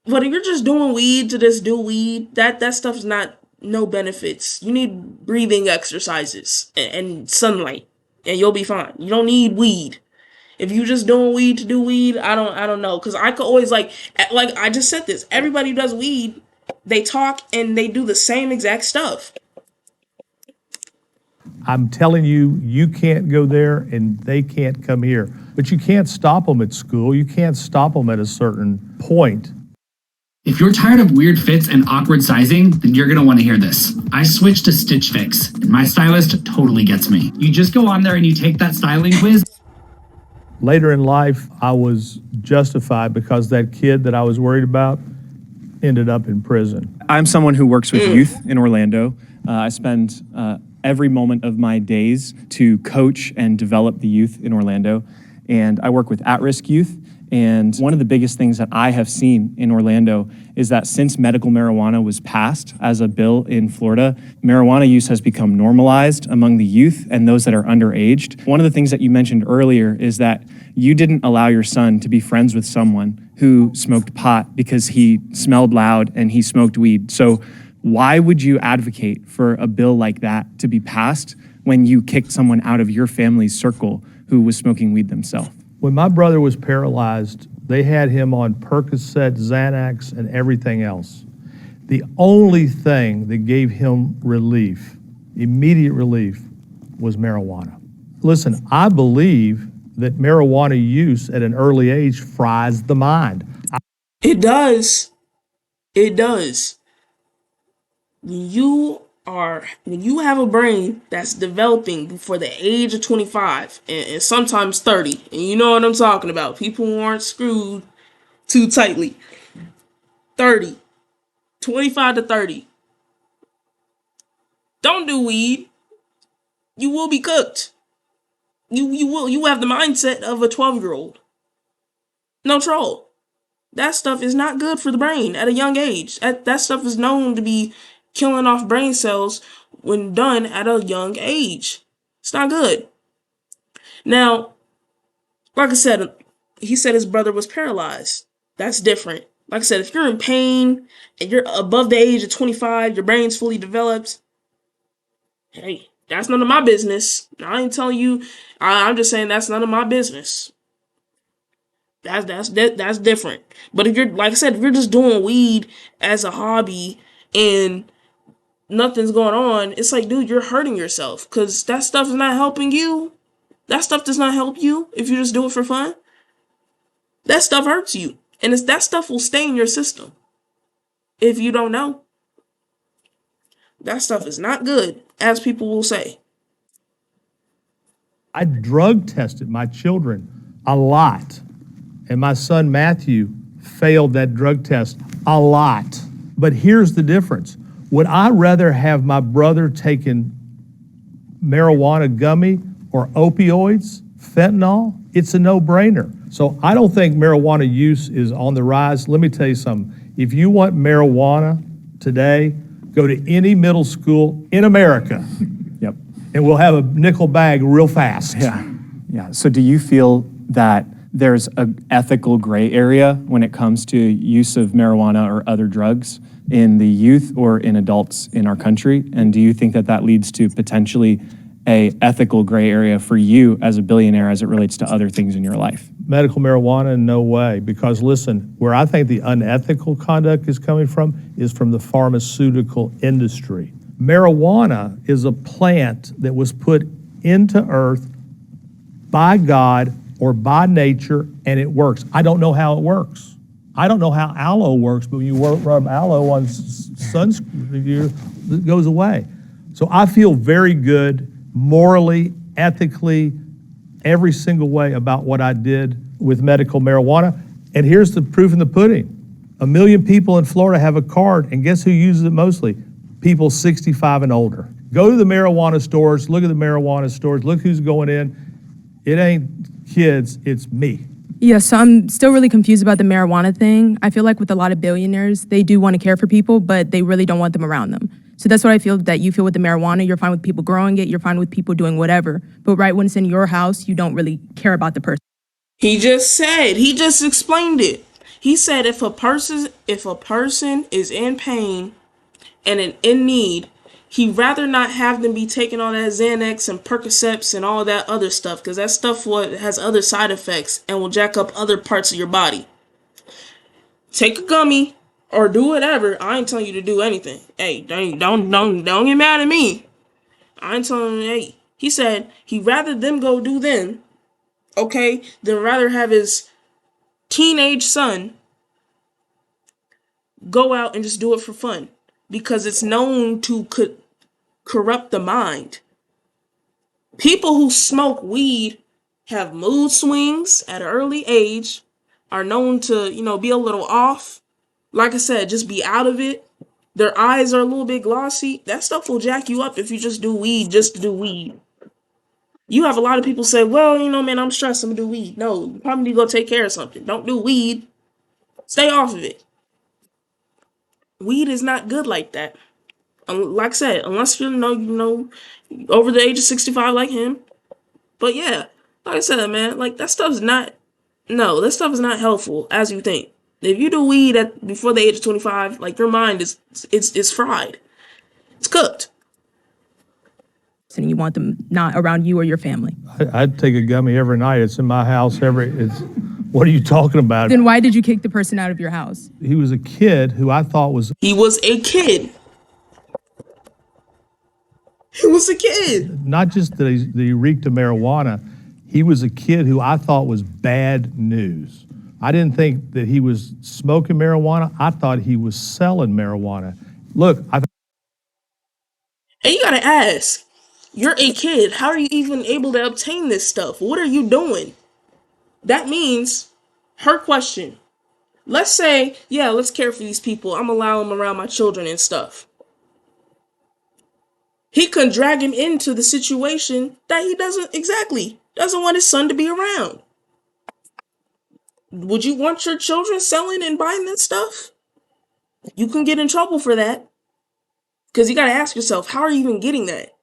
but if you're just doing weed to just do weed, that stuff's not, no benefits. You need breathing exercises and sunlight, and you'll be fine. You don't need weed. If you just doing weed to do weed, I don't know, because I could always, I just said this, everybody who does weed They talk and they do the same exact stuff. I'm telling you, you can't go there and they can't come here. But you can't stop them at school. You can't stop them at a certain point. If you're tired of weird fits and awkward sizing, then you're going to want to hear this. I switched to Stitch Fix, and my stylist totally gets me. You just go on there and you take that styling quiz. Later in life, I was justified because that kid that I was worried about ended up in prison. I'm someone who works with youth in Orlando. I spend every moment of my days to coach and develop the youth in Orlando. And I work with at-risk youth. And one of the biggest things that I have seen in Orlando is that since medical marijuana was passed as a bill in Florida, marijuana use has become normalized among the youth and those that are underaged. One of the things that you mentioned earlier is that you didn't allow your son to be friends with someone who smoked pot because he smelled loud and he smoked weed. So why would you advocate for a bill like that to be passed when you kicked someone out of your family's circle who was smoking weed themselves? When my brother was paralyzed, they had him on Percocet, Xanax, and everything else. The only thing that gave him relief, immediate relief, was marijuana. Listen, I believe that marijuana use at an early age fries the mind. It does. It does. When you have a brain that's developing before the age of 25 and sometimes 30, and you know what I'm talking about, people who aren't screwed too tightly. 30, 25 to 30. Don't do weed. You will be cooked. You have the mindset of a 12-year-old. No troll. That stuff is not good for the brain at a young age. That stuff is known to be killing off brain cells when done at a young age. It's not good. Now, like I said, he said his brother was paralyzed. That's different. Like I said, if you're in pain and you're above the age of 25, your brain's fully developed, hey, that's none of my business. I ain't telling you. I'm just saying that's none of my business. That's different. But if you're, like I said, if you're just doing weed as a hobby and nothing's going on, it's like, dude, you're hurting yourself because that stuff is not helping you. That stuff does not help you if you just do it for fun. That stuff hurts you. And that stuff will stay in your system if you don't know. That stuff is not good, as people will say. I drug tested my children a lot. And my son Matthew failed that drug test a lot. But here's the difference. Would I rather have my brother taking marijuana gummy or opioids, fentanyl? It's a no-brainer. So I don't think marijuana use is on the rise. Let me tell you something. If you want marijuana today, go to any middle school in America. Yep. And we'll have a nickel bag real fast. Yeah. So do you feel that there's an ethical gray area when it comes to use of marijuana or other drugs in the youth or in adults in our country? And do you think that that leads to potentially a ethical gray area for you as a billionaire as it relates to other things in your life? Medical marijuana, no way. Because listen, where I think the unethical conduct is coming from is from the pharmaceutical industry. Marijuana is a plant that was put into earth by God or by nature, and it works. I don't know how it works. I don't know how aloe works, but when you rub aloe on sunscreen, it goes away. So I feel very good morally, ethically, every single way about what I did with medical marijuana. And here's the proof in the pudding. 1 million people in Florida have a card, and guess who uses it mostly? People 65 and older. Go to the marijuana stores, look at the marijuana stores, look who's going in. It ain't kids, it's me. Yeah, so I'm still really confused about the marijuana thing. I feel like with a lot of billionaires, they do want to care for people, but they really don't want them around them. So that's what I feel that you feel with the marijuana. You're fine with people growing it, you're fine with people doing whatever. But right when it's in your house, you don't really care about the person. He just explained it. He said if a person is in pain and in need, he'd rather not have them be taking all that Xanax and Percocets and all that other stuff, because that stuff has other side effects and will jack up other parts of your body. Take a gummy or do whatever. I ain't telling you to do anything. Hey, don't get mad at me. I ain't telling him, hey. He said he'd rather them go do them, okay, than rather have his teenage son go out and just do it for fun. Because it's known to corrupt the mind. People who smoke weed have mood swings at an early age, are known to, be a little off. Like I said, just be out of it. Their eyes are a little bit glossy. That stuff will jack you up if you just do weed just to do weed. You have a lot of people say, well, man, I'm stressed, I'm gonna do weed. No, you probably need to go take care of something. Don't do weed. Stay off of it. Weed is not good like that. Like I said, unless you're, over the age of 65 like him. But yeah, like I said, man, like that stuff is not helpful as you think. If you do weed before the age of 25, like your mind is fried. It's cooked. And you want them not around you or your family. I'd take a gummy every night. It's in my house what are you talking about? Then why did you kick the person out of your house? He was a kid who I thought was... He was a kid. He was a kid. Not just that he reeked of marijuana, he was a kid who I thought was bad news. I didn't think that he was smoking marijuana. I thought he was selling marijuana. Look, and you gotta ask, you're a kid. How are you even able to obtain this stuff? What are you doing? That means, her question, let's say, yeah, let's care for these people. I'm allowing them around my children and stuff. He can drag him into the situation that he doesn't want his son to be around. Would you want your children selling and buying this stuff? You can get in trouble for that. Because you got to ask yourself, how are you even getting that?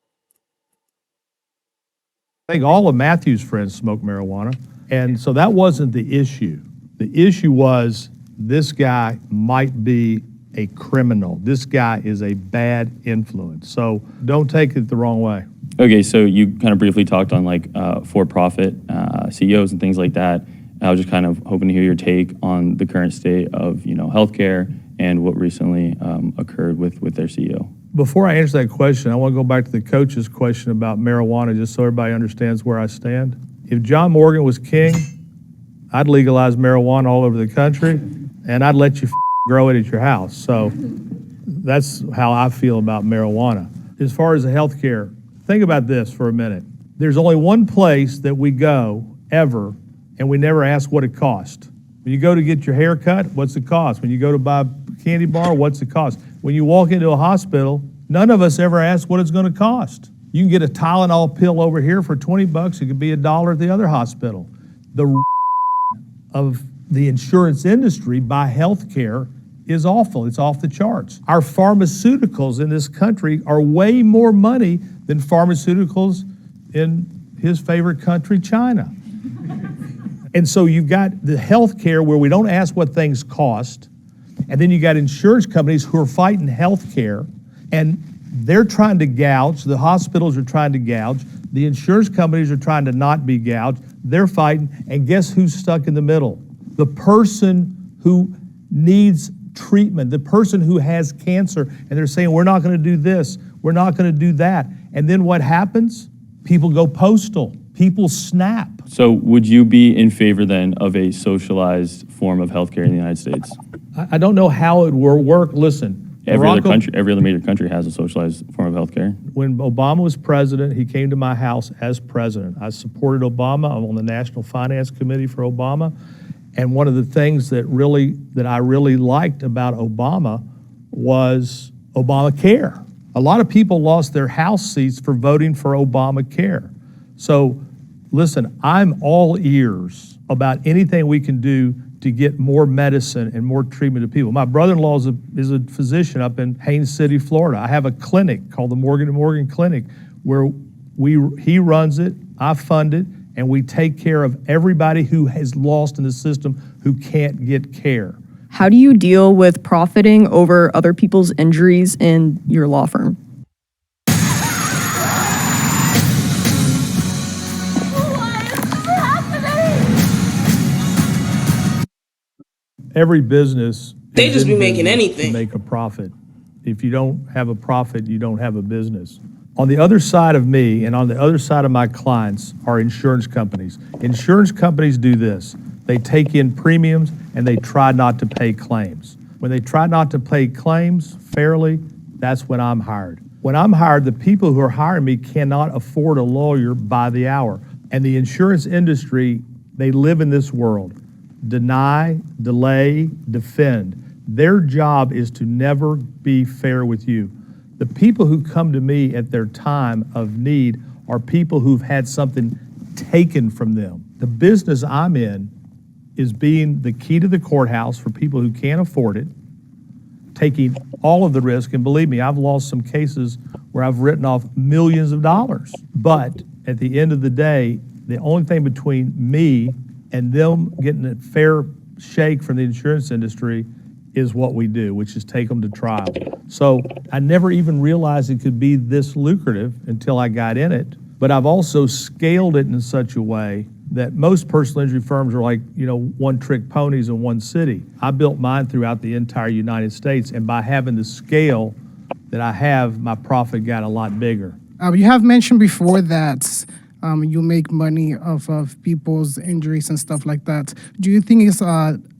I think all of Matthew's friends smoke marijuana. And so that wasn't the issue. The issue was this guy might be a criminal. This guy is a bad influence. So don't take it the wrong way. Okay, so you kind of briefly talked on like for-profit CEOs and things like that. I was just kind of hoping to hear your take on the current state of, healthcare and what recently occurred with their CEO. Before I answer that question, I want to go back to the coach's question about marijuana, just so everybody understands where I stand. If John Morgan was king, I'd legalize marijuana all over the country, and I'd let you grow it at your house. So that's how I feel about marijuana. As far as the healthcare, think about this for a minute. There's only one place that we go ever, and we never ask what it cost. When you go to get your hair cut, what's the cost? When you go to buy a candy bar, what's the cost? When you walk into a hospital, none of us ever ask what it's going to cost. You can get a Tylenol pill over here for $20. It could be $1 at the other hospital. The of the insurance industry by healthcare is awful. It's off the charts. Our pharmaceuticals in this country are way more money than pharmaceuticals in his favorite country, China. And so you've got the healthcare where we don't ask what things cost, and then you got insurance companies who are fighting healthcare, and they're trying to gouge. The hospitals are trying to gouge. The insurance companies are trying to not be gouged. They're fighting, and guess who's stuck in the middle? The person who needs treatment, the person who has cancer, and they're saying, we're not going to do this, we're not going to do that. And then what happens? People go postal. People snap. So would you be in favor then of a socialized form of healthcare in the United States? I don't know how it will work. Listen, every other major country has a socialized form of healthcare. When Obama was president, he came to my house as president. I supported Obama. I'm on the National Finance Committee for Obama. And one of the things that I really liked about Obama was Obamacare. A lot of people lost their house seats for voting for Obamacare. So listen, I'm all ears about anything we can do to get more medicine and more treatment to people. My brother-in-law is a physician up in Haines City, Florida. I have a clinic called the Morgan & Morgan Clinic where he runs it, I fund it, and we take care of everybody who has lost in the system who can't get care. How do you deal with profiting over other people's injuries in your law firm? Every business They is just in be making business anything. to make a profit. If you don't have a profit, you don't have a business. On the other side of me and on the other side of my clients are insurance companies. Insurance companies do this. They take in premiums and they try not to pay claims. When they try not to pay claims fairly, that's when I'm hired. When I'm hired, the people who are hiring me cannot afford a lawyer by the hour. And the insurance industry, they live in this world. Deny, delay, defend. Their job is to never be fair with you. The people who come to me at their time of need are people who've had something taken from them. The business I'm in is being the key to the courthouse for people who can't afford it, taking all of the risk. And believe me, I've lost some cases where I've written off millions of dollars. But at the end of the day, the only thing between me and them getting a fair shake from the insurance industry is what we do, which is take them to trial. So I never even realized it could be this lucrative until I got in it. But I've also scaled it in such a way that most personal injury firms are like, one-trick ponies in one city. I built mine throughout the entire United States, and by having the scale that I have, my profit got a lot bigger. You have mentioned before that you make money off of people's injuries and stuff like that. Do you think it's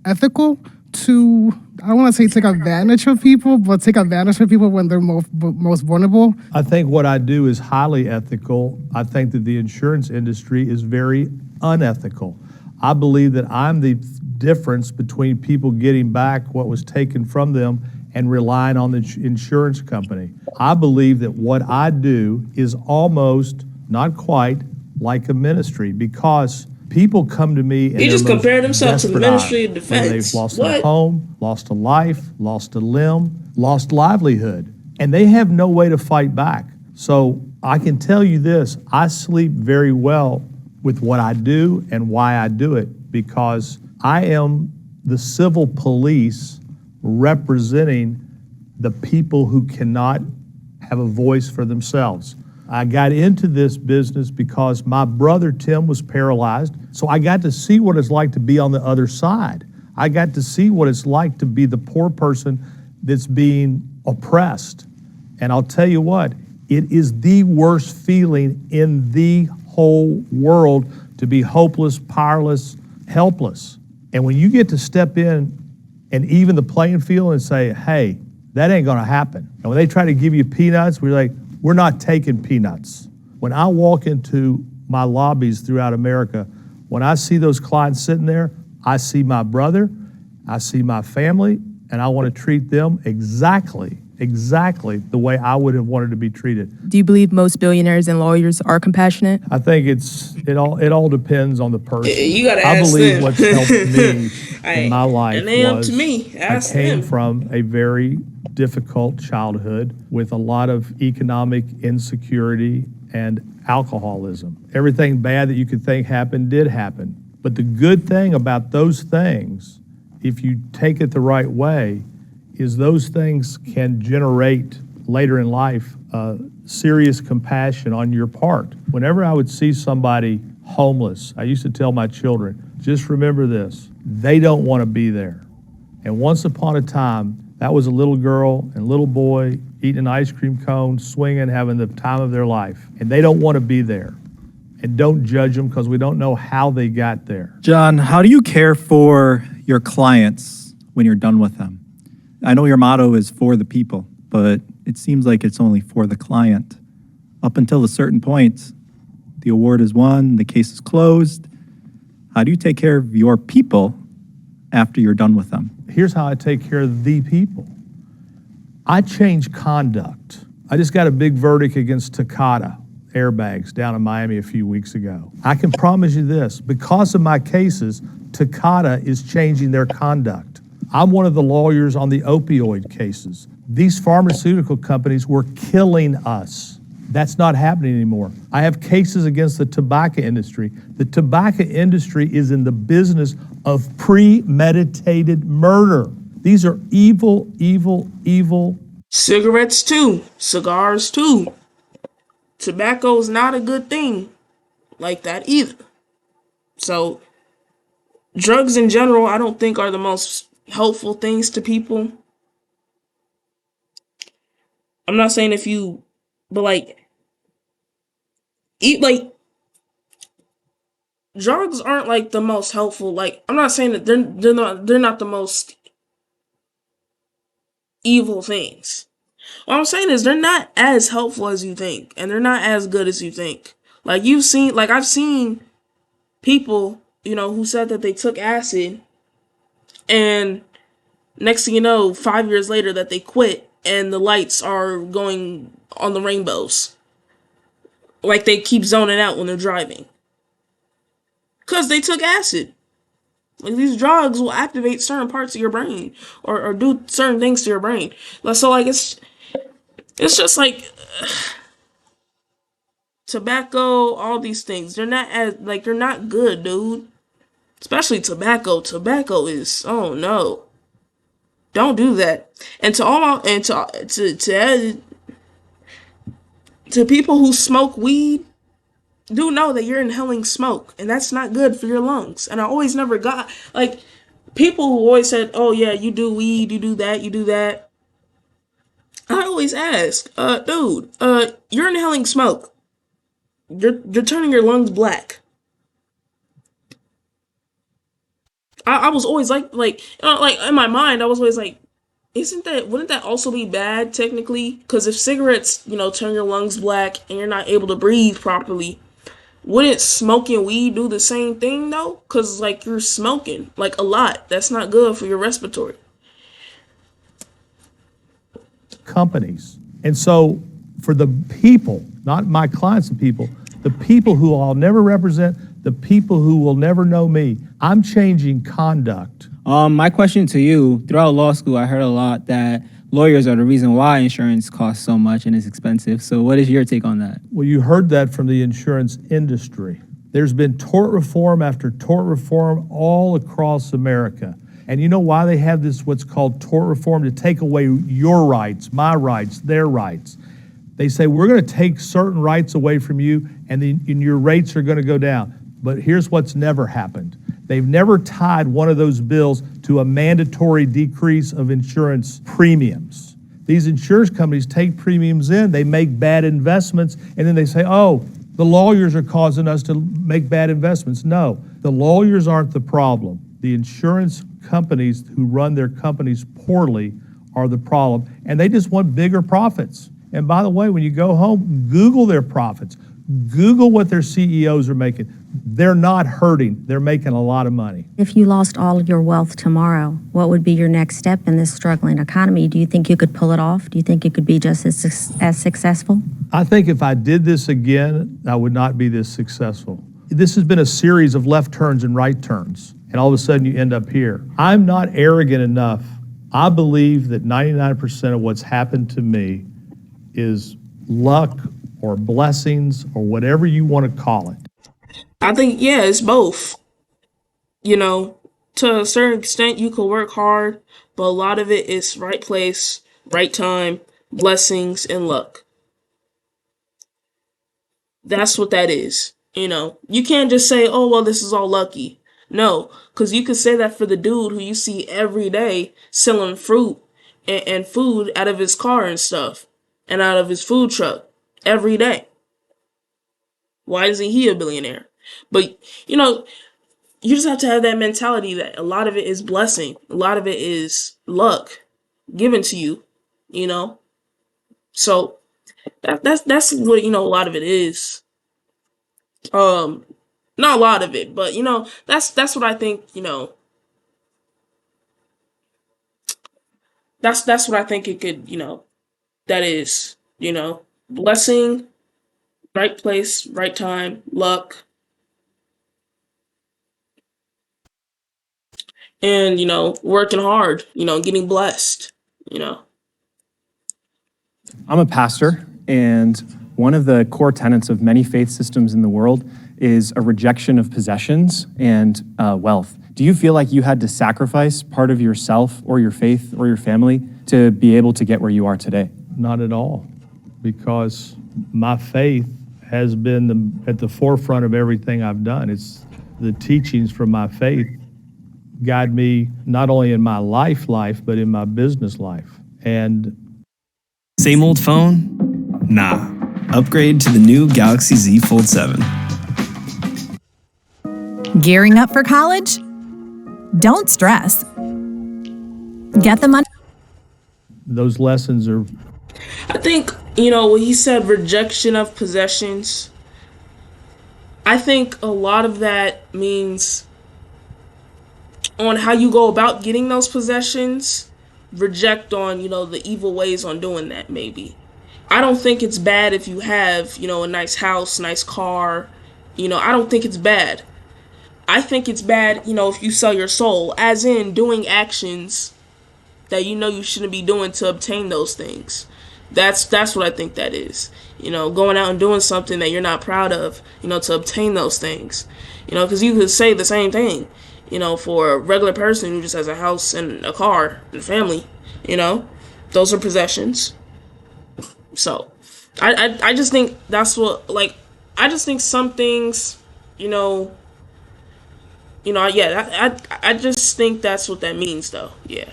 ethical to, I don't want to say take advantage of people, but take advantage of people when they're most vulnerable? I think what I do is highly ethical. I think that the insurance industry is very unethical. I believe that I'm the difference between people getting back what was taken from them and relying on the insurance company. I believe that what I do is almost, not quite, like a ministry, because people come to me and They just compare themselves to the Ministry of when Defense. they've lost What? their home, lost a life, lost a limb, lost livelihood, and they have no way to fight back. So I can tell you this, I sleep very well with what I do and why I do it, because I am the civil police representing the people who cannot have a voice for themselves. I got into this business because my brother Tim was paralyzed, so I got to see what it's like to be on the other side. I got to see what it's like to be the poor person that's being oppressed. And I'll tell you what, it is the worst feeling in the whole world to be hopeless, powerless, helpless. And when you get to step in and even the playing field and say, hey, that ain't gonna happen. And when they try to give you peanuts, we're like, we're not taking peanuts. When I walk into my lobbies throughout America, when I see those clients sitting there, I see my brother, I see my family, and I want to treat them exactly the way I would have wanted to be treated. Do you believe most billionaires and lawyers are compassionate? I think it all depends on the person. You gotta I ask believe them. what's helped me in my life and they up was to me. Ask I came them. from a very difficult childhood with a lot of economic insecurity and alcoholism. Everything bad that you could think happened did happen. But the good thing about those things, if you take it the right way, is those things can generate later in life serious compassion on your part. Whenever I would see somebody homeless, I used to tell my children, just remember this, they don't want to be there. And once upon a time, that was a little girl and little boy eating an ice cream cone, swinging, having the time of their life. And they don't want to be there. And don't judge them because we don't know how they got there. John, how do you care for your clients when you're done with them? I know your motto is for the people, but it seems like it's only for the client. Up until a certain point, the award is won, the case is closed. How do you take care of your people after you're done with them? Here's how I take care of the people. I change conduct. I just got a big verdict against Takata airbags down in Miami a few weeks ago. I can promise you this, because of my cases, Takata is changing their conduct. I'm one of the lawyers on the opioid cases. These pharmaceutical companies were killing us. That's not happening anymore. I have cases against the tobacco industry. The tobacco industry is in the business of premeditated murder. These are evil, evil, evil. Cigarettes too. Cigars too. Tobacco is not a good thing like that either. So drugs in general, I don't think are the most helpful things to people. I'm not saying if you, but like, eat like drugs aren't like the most helpful. Like, I'm not saying that they're not the most evil things. What I'm saying is they're not as helpful as you think, and they're not as good as you think. Like I've seen people, who said that they took acid, and next thing you know, 5 years later that they quit, and the lights are going on the rainbows. Like they keep zoning out when they're driving. Because they took acid. Like these drugs will activate certain parts of your brain or do certain things to your brain. So like it's just like tobacco, all these things. They're not good, dude. Especially tobacco. Tobacco is, oh no. Don't do that. And to people who smoke weed, do know that you're inhaling smoke, and that's not good for your lungs. And I always never got, like, people who always said, oh yeah, you do weed, you do that. I always ask, dude, you're inhaling smoke. You're turning your lungs black. I was always like in my mind, I was always like, wouldn't that also be bad technically? Because if cigarettes, turn your lungs black and you're not able to breathe properly, wouldn't smoking weed do the same thing though? Because like you're smoking like a lot. That's not good for your respiratory. Companies. And so for the people, not my clients and people, the people who I'll never represent, the people who will never know me, I'm changing conduct. My question to you, throughout law school, I heard a lot that lawyers are the reason why insurance costs so much and is expensive. So what is your take on that? Well, you heard that from the insurance industry. There's been tort reform after tort reform all across America. And you know why they have this, what's called tort reform? To take away your rights, my rights, their rights. They say, we're going to take certain rights away from you, and your rates are going to go down. But here's what's never happened. They've never tied one of those bills to a mandatory decrease of insurance premiums. These insurance companies take premiums in, they make bad investments, and then they say, oh, the lawyers are causing us to make bad investments. No, the lawyers aren't the problem. The insurance companies who run their companies poorly are the problem, and they just want bigger profits. And by the way, when you go home, Google their profits. Google what their CEOs are making. They're not hurting. They're making a lot of money. If you lost all of your wealth tomorrow, what would be your next step in this struggling economy? Do you think you could pull it off? Do you think it could be just as successful? I think if I did this again, I would not be this successful. This has been a series of left turns and right turns, and all of a sudden you end up here. I'm not arrogant enough. I believe that 99% of what's happened to me is luck or blessings or whatever you want to call it. I think, yeah, it's both. To a certain extent, you can work hard, but a lot of it is right place, right time, blessings, and luck. That's what that is. You can't just say, oh, well, this is all lucky. No, because you could say that for the dude who you see every day selling fruit and food out of his car and stuff, and out of his food truck every day. Why isn't he a billionaire? But, you just have to have that mentality that a lot of it is blessing. A lot of it is luck given to you, So that's what, a lot of it is. Not a lot of it, but, that's what I think, that's what I think it could, that is, blessing, right place, right time, luck. And, working hard, getting blessed, I'm a pastor, and one of the core tenets of many faith systems in the world is a rejection of possessions and wealth. Do you feel like you had to sacrifice part of yourself or your faith or your family to be able to get where you are today? Not at all, because my faith has been at the forefront of everything I've done. It's the teachings from my faith guide me not only in my life, but in my business life. And same old phone? Nah. Upgrade to the new Galaxy Z Fold 7. Gearing up for college? Don't stress. Get the money. Those lessons are. I think, when he said rejection of possessions, I think a lot of that means on how you go about getting those possessions, reject on, the evil ways on doing that, maybe. I don't think it's bad if you have, a nice house, nice car. I don't think it's bad. I think it's bad, if you sell your soul, as in doing actions that you shouldn't be doing to obtain those things. That's what I think that is. Going out and doing something that you're not proud of, to obtain those things. Because you could say the same thing, for a regular person who just has a house and a car and a family, those are possessions. So, I just think that's what, I just think some things, I just think that's what that means, though. Yeah.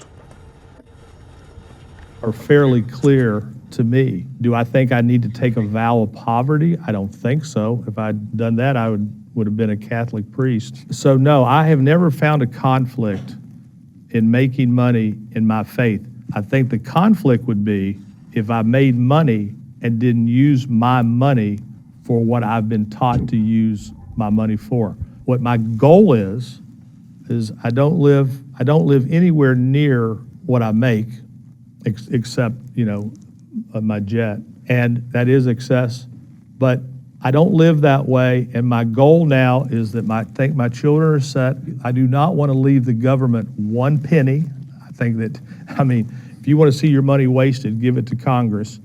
Are fairly clear to me. Do I think I need to take a vow of poverty? I don't think so. If I'd done that, I would have been a Catholic priest. So no, I have never found a conflict in making money in my faith. I think the conflict would be if I made money and didn't use my money for what I've been taught to use my money for. What my goal is I don't live anywhere near what I make, except, my jet. And that is excess. But I don't live that way. And my goal now is that I think my children are set. I do not want to leave the government one penny. I think that, if you want to see your money wasted, give it to Congress.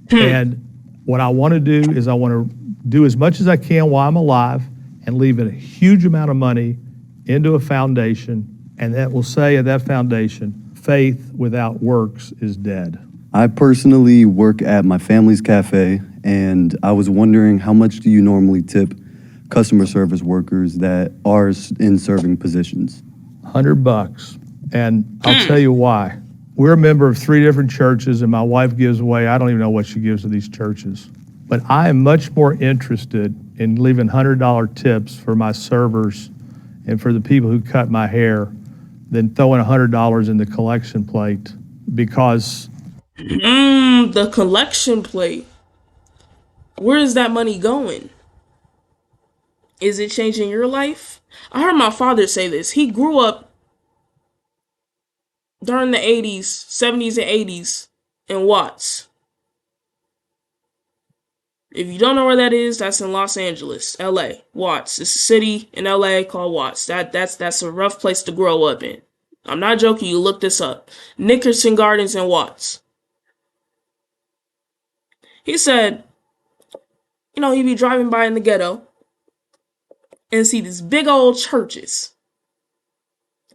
And what I want to do is I want to do as much as I can while I'm alive and leave a huge amount of money into a foundation. And that will say at that foundation, faith without works is dead. I personally work at my family's cafe, and I was wondering, how much do you normally tip customer service workers that are in serving positions? $100. And I'll tell you why. We're a member of 3 different churches, and my wife gives away, I don't even know what she gives to these churches. But I am much more interested in leaving $100 tips for my servers and for the people who cut my hair than throwing $100 in the collection plate, because the collection plate. Where is that money going? Is it changing your life? I heard my father say this. He grew up during the 80s, 70s, and 80s in Watts. If you don't know where that is, that's in Los Angeles, LA. Watts. It's a city in LA called Watts. That's a rough place to grow up in. I'm not joking, you look this up. Nickerson Gardens in Watts. He said, he'd be driving by in the ghetto and see these big old churches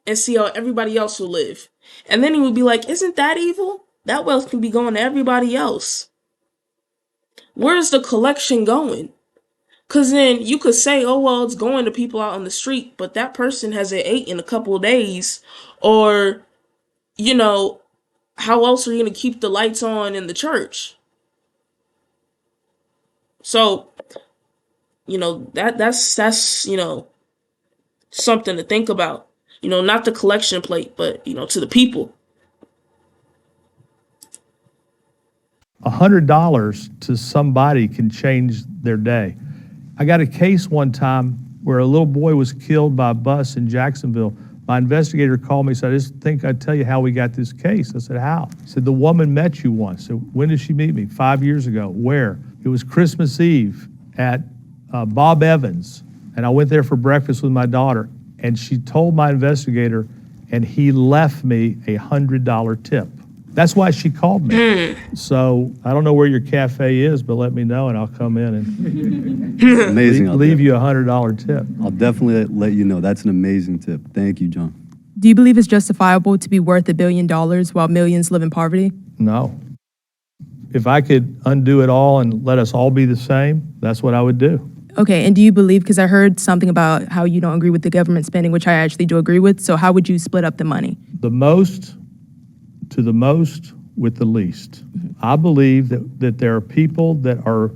and see how everybody else will live. And then he would be like, isn't that evil? That wealth can be going to everybody else. Where's the collection going? Because then you could say, oh, well, it's going to people out on the street, but that person hasn't ate in a couple of days. Or, how else are you going to keep the lights on in the church? So, that's something to think about. Not the collection plate, but, to the people. $100 to somebody can change their day. I got a case one time where a little boy was killed by a bus in Jacksonville. My investigator called me and said, I just think I'd tell you how we got this case. I said, how? He said, the woman met you once. I said, when did she meet me? 5 years ago. Where? It was Christmas Eve at Bob Evans. And I went there for breakfast with my daughter. And she told my investigator, and he left me a $100 tip. That's why she called me. So I don't know where your cafe is, but let me know and I'll come in and Amazing. leave you a $100 tip. I'll definitely let you know. That's an amazing tip. Thank you, John. Do you believe it's justifiable to be worth $1 billion while millions live in poverty? No. If I could undo it all and let us all be the same, that's what I would do. Okay, and do you believe, because I heard something about how you don't agree with the government spending, which I actually do agree with, so how would you split up the money? The most to the most with the least. I believe that there are people that are,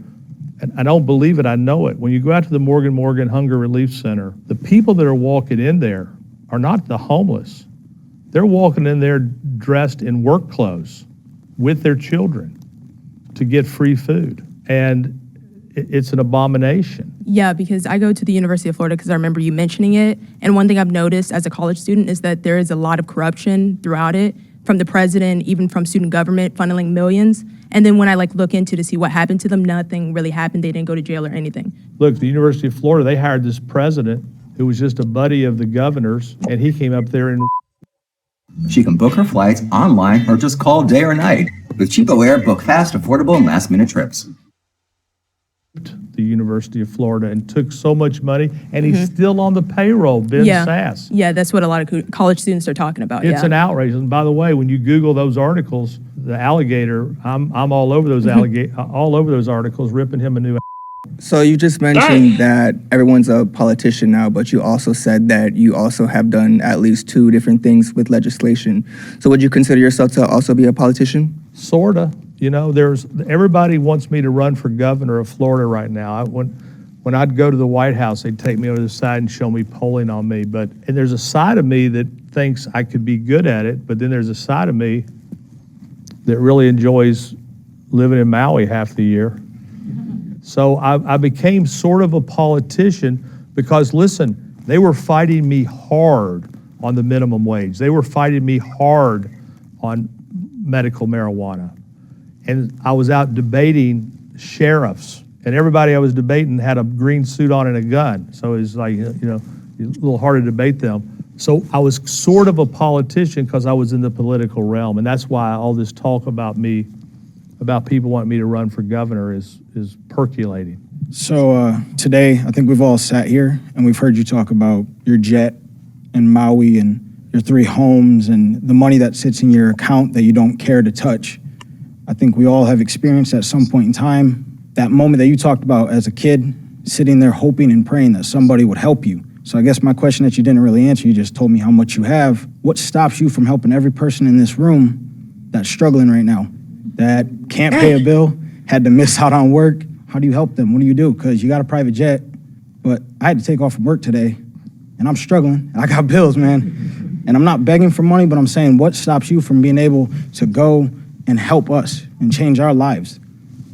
and I don't believe it, I know it. When you go out to the Morgan Hunger Relief Center, the people that are walking in there are not the homeless. They're walking in there dressed in work clothes with their children to get free food. And it's an abomination. Yeah, because I go to the University of Florida because I remember you mentioning it. And one thing I've noticed as a college student is that there is a lot of corruption throughout it, from the president, even from student government, funneling millions. And then when I look into to see what happened to them, nothing really happened. They didn't go to jail or anything. Look, the University of Florida, they hired this president who was just a buddy of the governor's, and he came up there and... She can book her flights online or just call day or night. With Cheapo Air, book fast, affordable, and last-minute trips. The University of Florida and took so much money, and he's still on the payroll, Ben Sass. Yeah, that's what a lot of college students are talking about. It's an outrage. And by the way, when you Google those articles, the alligator, I'm all over those all over those articles, ripping him a new. So you just mentioned that everyone's a politician now, but you also said that you also have done at least 2 different things with legislation. So would you consider yourself to also be a politician? Sorta. You know, everybody wants me to run for governor of Florida right now. When I'd go to the White House, they'd take me over to the side and show me polling on me. And there's a side of me that thinks I could be good at it, but then there's a side of me that really enjoys living in Maui half the year. So I became sort of a politician because, listen, they were fighting me hard on the minimum wage. They were fighting me hard on medical marijuana. And I was out debating sheriffs, and everybody I was debating had a green suit on and a gun. So it was like, a little hard to debate them. So I was sort of a politician because I was in the political realm. And that's why all this talk about me, about people wanting me to run for governor is percolating. So today, I think we've all sat here and we've heard you talk about your jet and Maui and your 3 homes and the money that sits in your account that you don't care to touch. I think we all have experienced at some point in time that moment that you talked about as a kid, sitting there hoping and praying that somebody would help you. So I guess my question that you didn't really answer, you just told me how much you have. What stops you from helping every person in this room that's struggling right now, that can't pay a bill, had to miss out on work? How do you help them? What do you do? Because you got a private jet, but I had to take off from work today, and I'm struggling. I got bills, man. And I'm not begging for money, but I'm saying, what stops you from being able to go and help us and change our lives?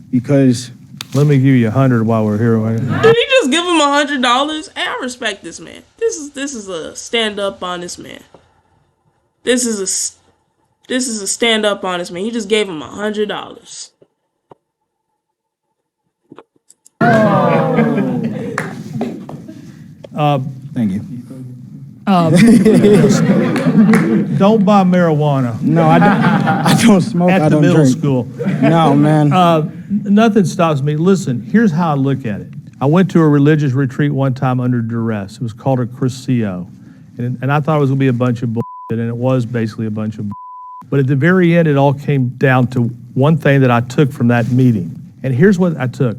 Because let me give you 100 while we're here. Did he just give him $100? Hey, I respect this man. This is a stand-up honest man. This is a stand-up honest man. He just gave him $100. Thank you. Don't buy marijuana. No, I don't smoke. At I the don't middle drink. school. No, man. Nothing stops me. Listen, here's how I look at it. I went to a religious retreat one time under duress. It was called a Crescio. And I thought it was going to be a bunch of bullshit, and it was basically a bunch of bullshit. But at the very end, it all came down to one thing that I took from that meeting. And here's what I took.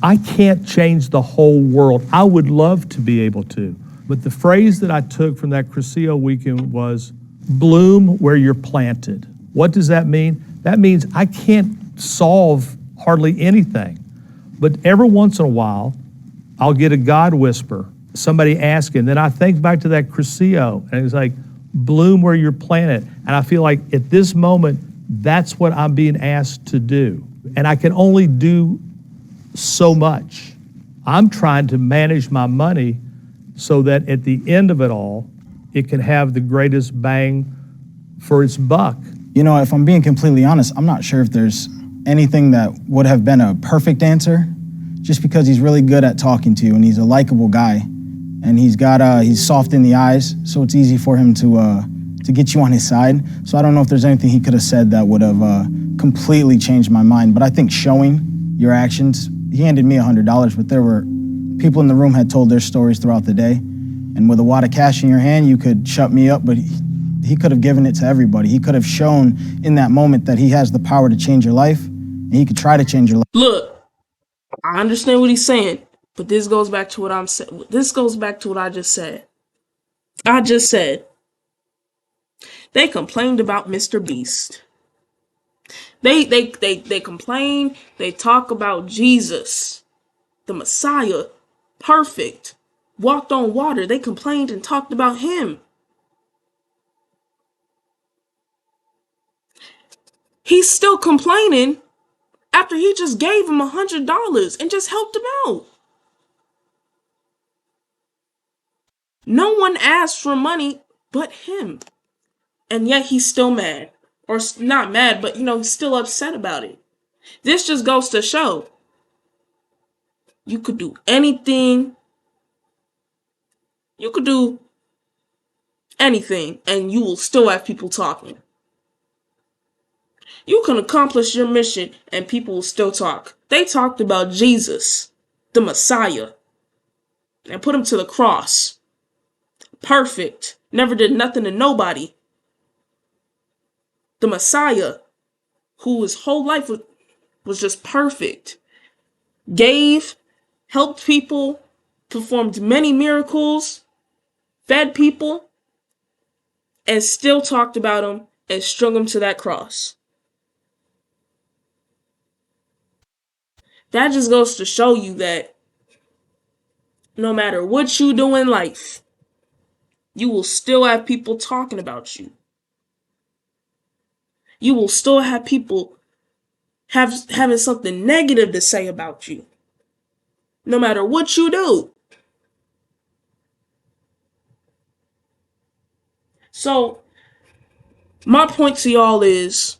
I can't change the whole world. I would love to be able to. But the phrase that I took from that Crescio weekend was, bloom where you're planted. What does that mean? That means I can't solve hardly anything. But every once in a while, I'll get a God whisper, somebody asking. Then I think back to that Crescio, and it's like, bloom where you're planted. And I feel like at this moment, that's what I'm being asked to do. And I can only do so much. I'm trying to manage my money so that at the end of it all, it can have the greatest bang for its buck. You know, if I'm being completely honest, I'm not sure if there's anything that would have been a perfect answer, just because he's really good at talking to you and he's a likable guy. And he's soft in the eyes, so it's easy for him to get you on his side. So I don't know if there's anything he could have said that would have completely changed my mind. But I think showing your actions, he handed me $100, but there were people in the room had told their stories throughout the day. And with a wad of cash in your hand, you could shut me up, but he could have given it to everybody. He could have shown in that moment that he has the power to change your life, and he could try to change your life. Look, I understand what he's saying. But this goes back to what I'm saying. This goes back to what I just said. I just said they complained about Mr. Beast. They complain, they talk about Jesus, the Messiah, perfect, walked on water. They complained and talked about him. He's still complaining after he just gave him $100 and just helped him out. No one asked for money but him. And yet he's still mad. Or not mad, but he's still upset about it. This just goes to show you could do anything. You could do anything and you will still have people talking. You can accomplish your mission and people will still talk. They talked about Jesus, the Messiah, and put him to the cross. Perfect. Never did nothing to nobody. The Messiah, who his whole life was just perfect. Gave, helped people, performed many miracles, fed people, and still talked about him and strung him to that cross. That just goes to show you that no matter what you do in life, you will still have people talking about you. You will still have people having something negative to say about you. No matter what you do. So, my point to y'all is,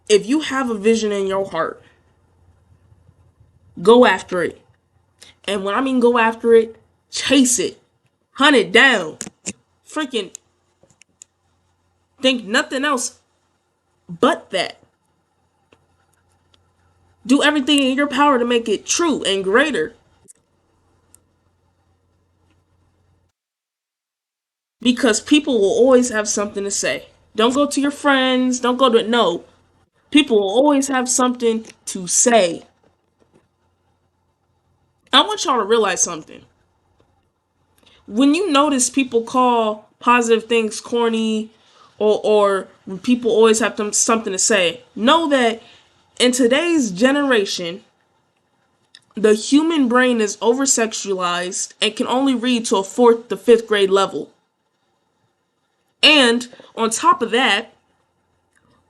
if you have a vision in your heart, go after it. And when I mean go after it, chase it. Hunt it down. Freaking think nothing else but that. Do everything in your power to make it true and greater. Because people will always have something to say. Don't go to your friends. Don't go to... No. People will always have something to say. I want y'all to realize something. When you notice people call positive things corny or people always have something to say, know that in today's generation, the human brain is over-sexualized and can only read to a 4th to 5th grade level. And on top of that,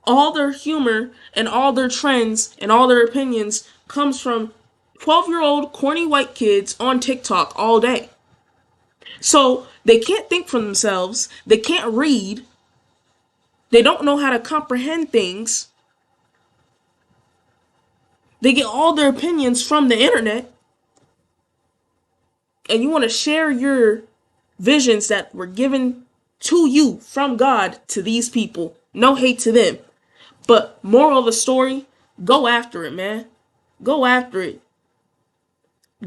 all their humor and all their trends and all their opinions comes from 12-year-old corny white kids on TikTok all day. So they can't think for themselves. They can't read. They don't know how to comprehend things. They get all their opinions from the internet. And you want to share your visions that were given to you from God to these people. No hate to them. But moral of the story, go after it, man. Go after it.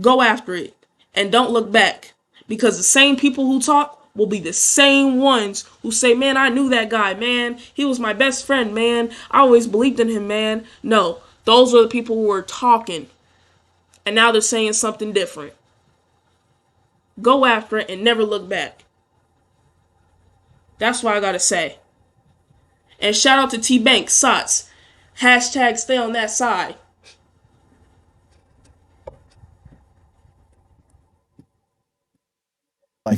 Go after it. And don't look back. Because the same people who talk will be the same ones who say, man, I knew that guy, man. He was my best friend, man. I always believed in him, man. No, those are the people who were talking. And now they're saying something different. Go after it and never look back. That's what I gotta say. And shout out to T-Bank, SOTS. Hashtag stay on that side.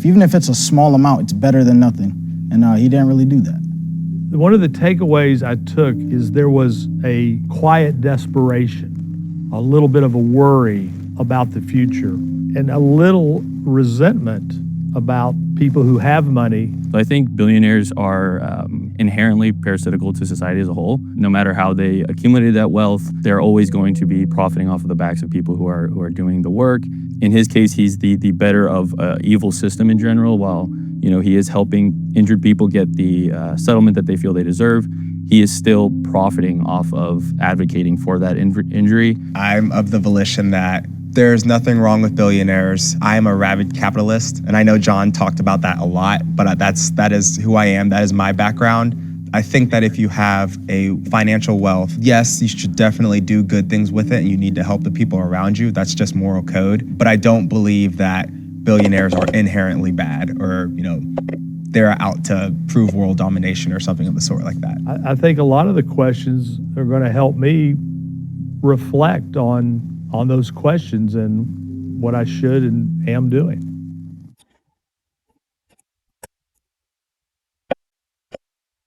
Even if it's a small amount, it's better than nothing. And he didn't really do that. One of the takeaways I took is there was a quiet desperation, a little bit of a worry about the future, and a little resentment about people who have money. I think billionaires are inherently parasitical to society as a whole. No matter how they accumulated that wealth, they're always going to be profiting off of the backs of people who are doing the work. In his case, he's the better of evil system in general. While he is helping injured people get the settlement that they feel they deserve, he is still profiting off of advocating for that injury. I'm of the volition that there's nothing wrong with billionaires. I am a rabid capitalist, and I know John talked about that a lot, but that is who I am. That is my background. I think that if you have a financial wealth, yes, you should definitely do good things with it and you need to help the people around you. That's just moral code. But I don't believe that billionaires are inherently bad or, they're out to prove world domination or something of the sort like that. I think a lot of the questions are going to help me reflect on those questions and what I should and am doing.